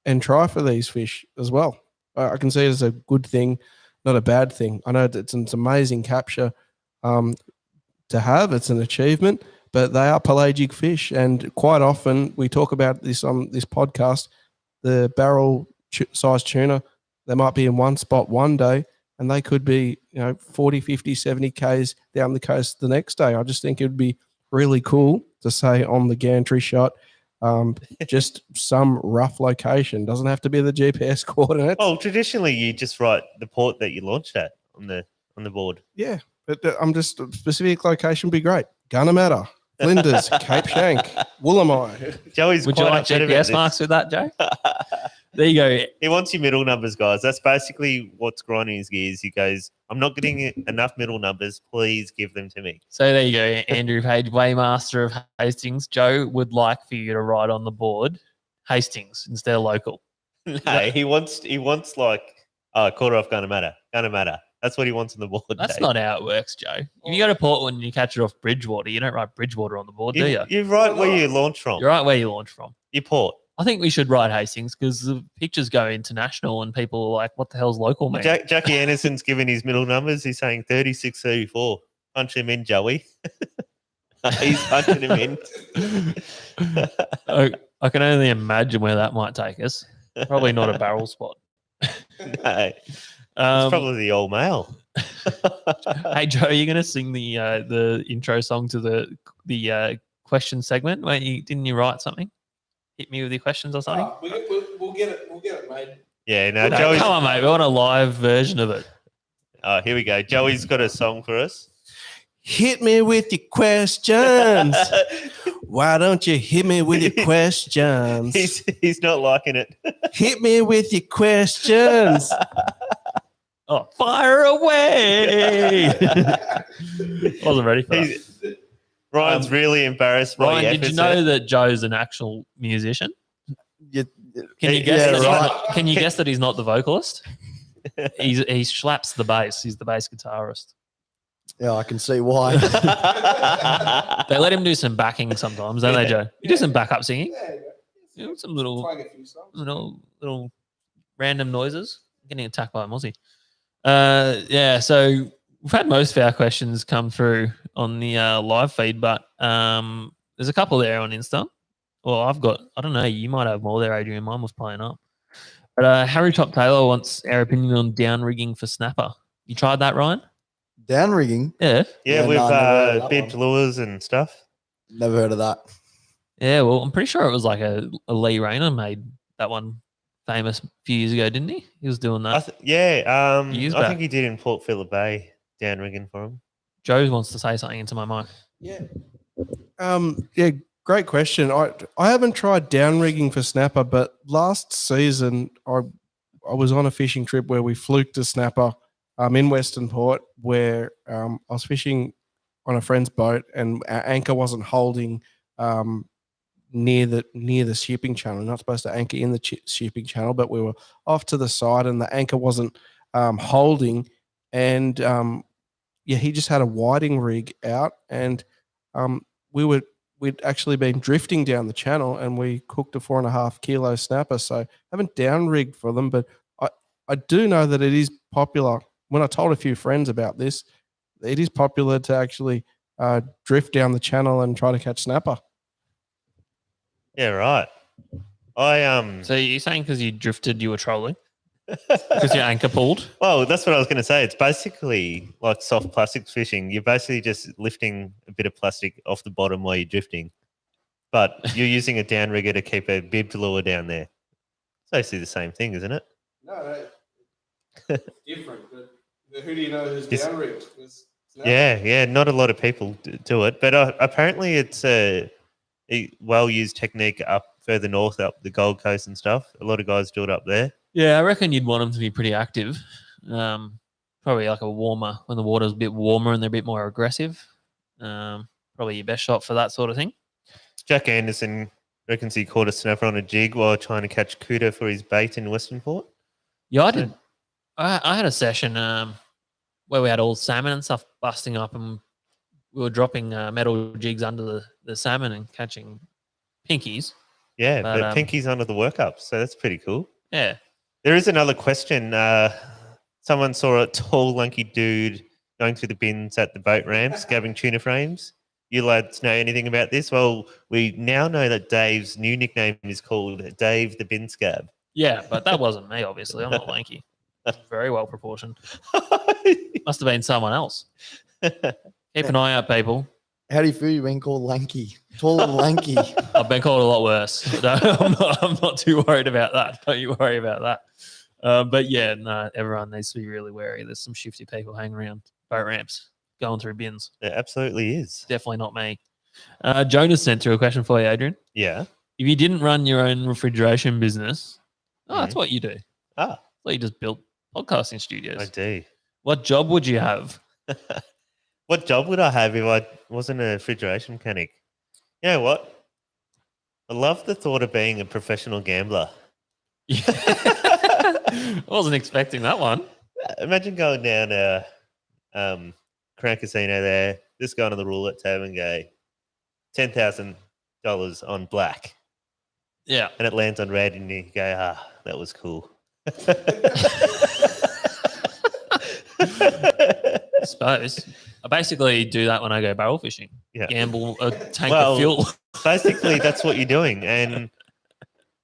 and try for these fish as well. I can see it as a good thing, not a bad thing. I know it's an amazing capture to have. It's an achievement, but they are pelagic fish, and quite often we talk about this on this podcast. The barrel size tuna, they might be in one spot one day, and they could be 40, 50, 70 Ks down the coast the next day. I just think it would be really cool to say on the Gantry shot, just some rough location. Doesn't have to be the GPS coordinates. Oh, traditionally you just write the port that you launched at on the board. Yeah, but I'm just a specific location would be great. Gunnamatta, Flinders, Cape Shank, Woolamai. Joey's Would you quite like upset about GPS this. marks with that, Joe? There you go. He wants your middle numbers, guys. That's basically what's grinding his gears. He goes, I'm not getting enough middle numbers. Please give them to me. So there you go, Andrew Page, Waymaster of Hastings. Joe would like for you to write on the board Hastings instead of local. No, he wants like, quarter off Gunnamatta. Gunnamatta. That's what he wants on the board. That's Dave. not how it works, Joe. If you go to Portland and you catch it off Bridgewater, you don't write Bridgewater on the board, do you? You write where you launch from. You're right where you launch from. Your port. I think we should write Hastings because the pictures go international and people are like, what the hell's local, man? Jackie Anderson's given his middle numbers. He's saying 3634. Punch him in, Joey. He's punching him in. I can only imagine where that might take us. Probably not a barrel spot. No, it's Um, probably the old male. hey Joe, are you going to sing the intro song to the question segment? Didn't you write something? Hit me with your questions or something. We'll get it. We'll get it made. Yeah, no, No, Joey's. come on, mate. We want a live version of it. Oh, here we go. Joey's got a song for us. Hit me with your questions. Why don't you hit me with your questions? He's not liking it. Hit me with your questions. Oh, fire away! Wasn't ready for that. He's- Ryan's really embarrassed by Ryan, the did you efforts know there. that Joe's an actual musician? You, Can you guess? yeah, that he's right. not, can you guess that he's not the vocalist? He slaps the bass. He's the bass guitarist. Yeah, I can see why. They let him do some backing sometimes, don't they, Joe? You do some backup singing. You know, some little random noises. Getting attacked by a mozzie. Yeah, so we've had most of our questions come through on the live feed, but there's a couple there on Insta. Well, I don't know, you might have more there, Adrian. Mine was playing up. But Harry Top Taylor wants our opinion on down rigging for snapper. You tried that, Ryan? Down rigging. Yeah. Yeah, Yeah, with no, I never heard of that bibbed one. lures and stuff. Never heard of that. Yeah, well, I'm pretty sure it was like a Lee Rayner made that one famous a few years ago, didn't he? He was doing that. I Years back. think he did in Port Phillip Bay, down rigging for him. Joe wants to say something into my mic. Yeah. Yeah, great question. I haven't tried down rigging for snapper, but last season I was on a fishing trip where we fluked a snapper in Western Port, where I was fishing on a friend's boat and our anchor wasn't holding near the shipping channel. Not supposed to anchor in the shipping channel, but we were off to the side and the anchor wasn't holding, and he just had a whiting rig out, and we'd actually been drifting down the channel and we cooked a 4.5 kilo snapper. So I haven't down rigged for them, but I do know that it is popular. When I told a few friends about this, it is popular to actually drift down the channel and try to catch snapper. Yeah, right. So you're saying because you drifted, you were trolling? Because your anchor pulled? Well, that's what I was going to say. It's basically like soft plastics fishing. You're basically just lifting a bit of plastic off the bottom while you're drifting, but you're using a downrigger to keep a bibbed lure down there. It's basically the same thing, isn't it? No, it's different. But who do you know who's It's- down rigged? Yeah. Not a lot of people do it, but apparently it's a well-used technique up further north, up the Gold Coast and stuff. A lot of guys do it up there. Yeah, I reckon you'd want them to be pretty active. Probably like a warmer, when the water's a bit warmer and they're a bit more aggressive. Probably your best shot for that sort of thing. Jack Anderson reckons he caught a snapper on a jig while trying to catch cooter for his bait in Western Port. Yeah, I did. I had a session where we had all salmon and stuff busting up, and we were dropping metal jigs under the salmon and catching pinkies. Yeah, But, but Pinky's under the workup, so that's pretty cool. Yeah. There is another question. Someone saw a tall, lanky dude going through the bins at the boat ramps, grabbing tuna frames. You lads know anything about this? Well, we now know that Dave's new nickname is called Dave the Bin Scab. Yeah, but that wasn't me, obviously. I'm not lanky. Very well proportioned. Must have been someone else. Keep an eye out, people. How do you feel you've been called lanky? Tall and lanky. I've been called a lot worse. No, I'm not too worried about that. Don't you worry about that. But yeah, no, everyone needs to be really wary. There's some shifty people hanging around boat ramps, going through bins. It absolutely is. Definitely not me. Jonas sent through a question for you, Adrian. Yeah. If you didn't run your own refrigeration business, that's what you do. Ah, Well, you just built podcasting studios. I do. What job would you have? What job would I have if I wasn't a refrigeration mechanic? You know what? I love the thought of being a professional gambler. I wasn't expecting that one. Imagine going down a Crown Casino there, just going to the roulette table and go $10,000 on black, Yeah. and it lands on red, and you go, that was cool. I suppose. I basically do that when I go barrel fishing. Yeah. Gamble a tank Well, of fuel. Basically, that's what you're doing, and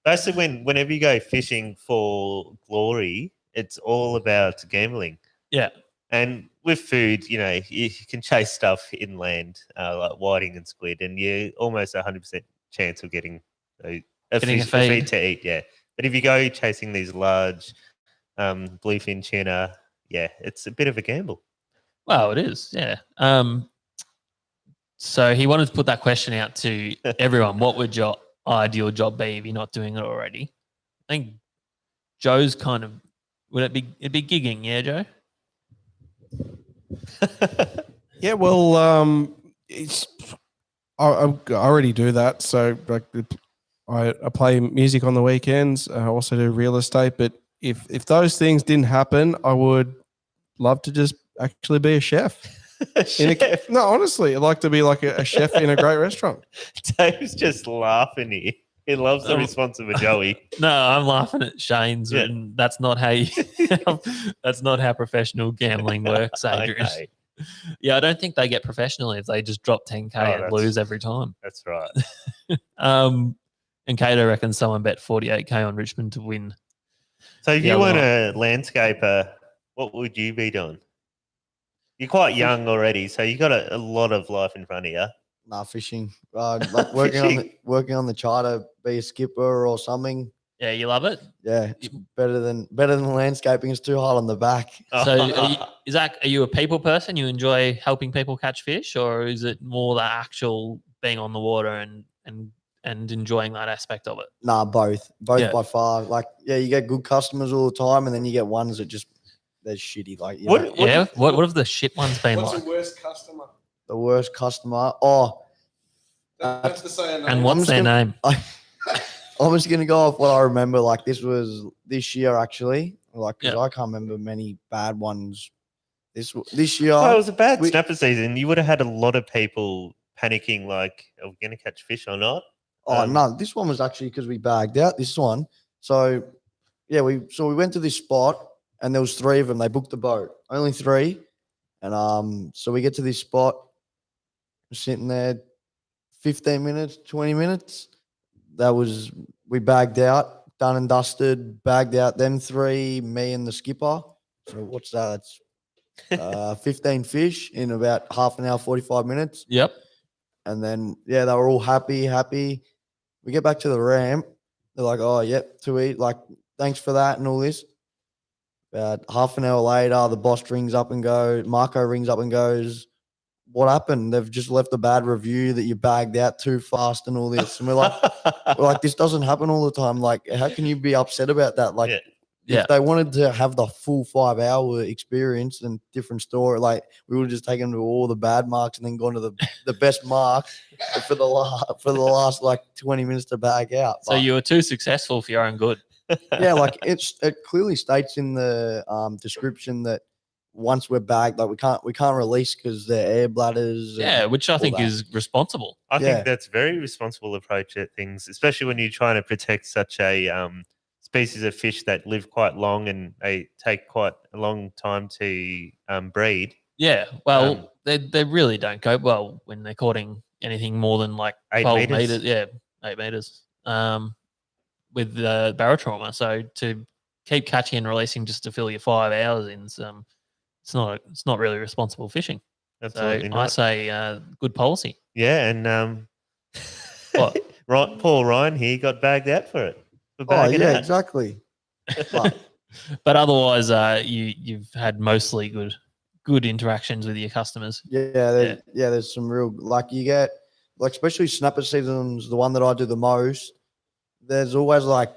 Basically, whenever you go fishing for glory, it's all about gambling. Yeah. And with food, you can chase stuff inland, like whiting and squid, and you're almost 100% chance of getting a feed to eat. Yeah. But if you go chasing these large bluefin tuna, yeah, it's a bit of a gamble. Well, it is. Yeah. So he wanted to put that question out to everyone. What would your ideal job be if you're not doing it already? I think Joe's kind of it'd be gigging, yeah, Joe? Yeah, well, I already do that. So like, I play music on the weekends. I also do real estate. But if those things didn't happen, I would love to just actually be a chef. No, honestly, I'd like to be like a chef in a great restaurant. Dave's just laughing here. He loves the response of a Joey. No, I'm laughing at Shane's, Yeah. and that's not how that's not how professional gambling works, Adrian. Okay, Yeah, I don't think they get professional if they just drop 10K and that's- lose every time. that's right. And Cato reckons someone bet 48K on Richmond to win. So if Yeah, you weren't well- a landscaper, what would you be doing? You're quite young already, so you got a lot of life in front of you. Nah, fishing. Like working on the charter, be a skipper or something. Yeah, you love it. Yeah, it's better than landscaping. It's too hard on the back. So, are you a people person? You enjoy helping people catch fish, or is it more the actual being on the water and enjoying that aspect of it? Nah, both Yeah. by far. Like, yeah, you get good customers all the time, and then you get ones that just they're shitty. Like, you know, What have the shit ones been What's like? the worst customer? the worst customer. Oh, That's the say. And what's their name? I'm just gonna go off what I remember. Like, this was this year actually. Like, 'cause Yeah. I can't remember many bad ones. This year. Well, it was a bad we- snapper season. You would have had a lot of people panicking, like, "Are we going to catch fish or not?" Oh no, this one was actually because we bagged out this one. So yeah, we went to this spot and there was 3 of them. They booked the boat, only 3, and so we get to this spot, we're sitting there, 15 minutes, 20 minutes. We bagged out, done and dusted, bagged out them 3, me and the skipper. So what's that? That's 15 fish in about half an hour, 45 minutes. Yep. And then, yeah, they were all happy. We get back to the ramp. They're like, oh, yep, to eat. Like, thanks for that and all this. About half an hour later, the boss rings up and Marco rings up and goes, what happened? They've just left a bad review that you bagged out too fast and all this. And we're like, this doesn't happen all the time. Like, how can you be upset about that? Like, Yeah. if they wanted to have the full 5-hour experience and different story, like we would have just taken them to all the bad marks and then gone to the best marks for the last like 20 minutes to bag out. So you were too successful for your own good. Yeah, like it clearly states in the description that once we're bagged, like we can't release because they're air bladders. Yeah, which I think that. is responsible. I Yeah. think that's very responsible approach at things, especially when you're trying to protect such a species of fish that live quite long and they take quite a long time to breed. Yeah. Well, they really don't cope well when they're caught anything more than like 8 12 meters. meters. Yeah, 8 meters. With the barrel trauma. So to keep catching and releasing just to fill your 5 hours in, it's not really responsible fishing. Absolutely So not. I say good policy. Yeah, and What? Paul Ryan here got bagged out for it. For Oh bagging yeah, out. exactly. But But otherwise, you've had mostly good interactions with your customers. there's some real like you get like especially snapper season's the one that I do the most. There's always like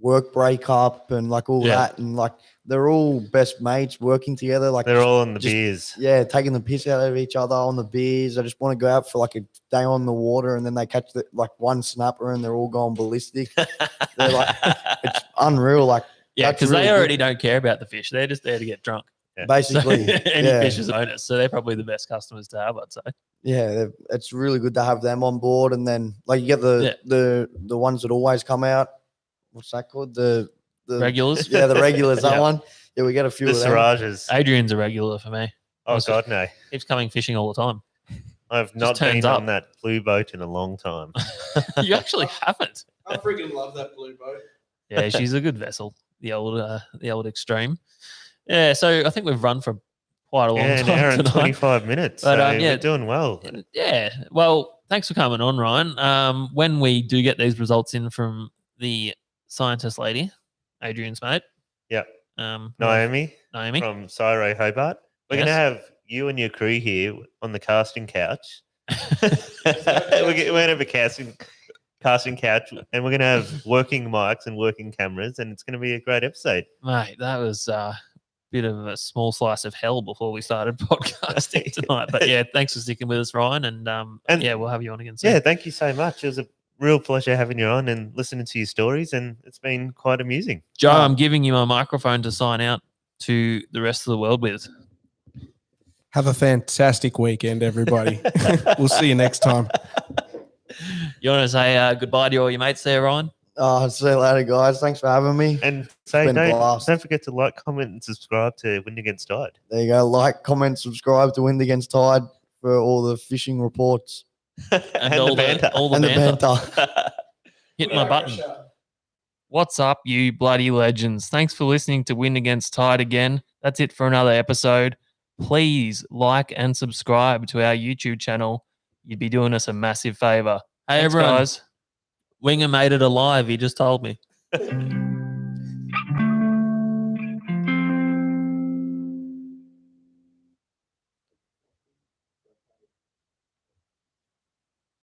work breakup and like all Yeah. that and like they're all best mates working together. Like They're all on the just- beers. yeah, taking the piss out of each other on the beers. I just want to go out for like a day on the water and then they catch like one snapper and they're all going ballistic. They're like it's unreal. Like Yeah, that's because really they good. already don't care about the fish. They're just there to get drunk. Yeah. So basically any yeah. fish is bonus. So they're probably the best customers to have, I'd say. Yeah, it's really good to have them on board, and then like you get the ones that always come out. What's that called? The Regulars. Yeah, the regulars. That Yeah. one. Yeah, we get a few The of them. Sirages. Adrian's a regular for me. Oh, God, no. Keeps coming fishing all the time. I've not turns been up. on that blue boat in a long time. You actually haven't. I freaking love that blue boat. Yeah, she's a good vessel. The old Extreme. Yeah, so I think we've run for quite a long Yeah, time an hour and tonight. 25 minutes. But, So yeah. we're doing well. Yeah. Well, thanks for coming on, Ryan. When we do get these results in from the scientist lady, Adrian's mate. Yeah. Naomi. From Syro Hobart. We're going to Yes. have you and your crew here on the casting couch. We're going to have a casting couch, and we're going to have working mics and working cameras, and it's going to be a great episode. Mate, that was a bit of a small slice of hell before we started podcasting tonight. But yeah, thanks for sticking with us, Ryan. And yeah, we'll have you on again soon. Yeah, thank you so much. It was a real pleasure having you on and listening to your stories, and it's been quite amusing. Joe, I'm giving you my microphone to sign out to the rest of the world with. Have a fantastic weekend, everybody. We'll see you next time. You want to say goodbye to all your mates there, Ryan? See you later, guys. Thanks for having me. And say, been a blast. don't forget to like, comment, and subscribe to Wind Against Tide. There you go. Like, comment, subscribe to Wind Against Tide for all the fishing reports And the all the banter. all the and banter. the banter. Hit my button. What's up, you bloody legends? Thanks for listening to Wind Against Tide again. That's it for another episode. Please like and subscribe to our YouTube channel. You'd be doing us a massive favor. Hey, Thanks, everyone. guys. Winger made it alive. He just told me.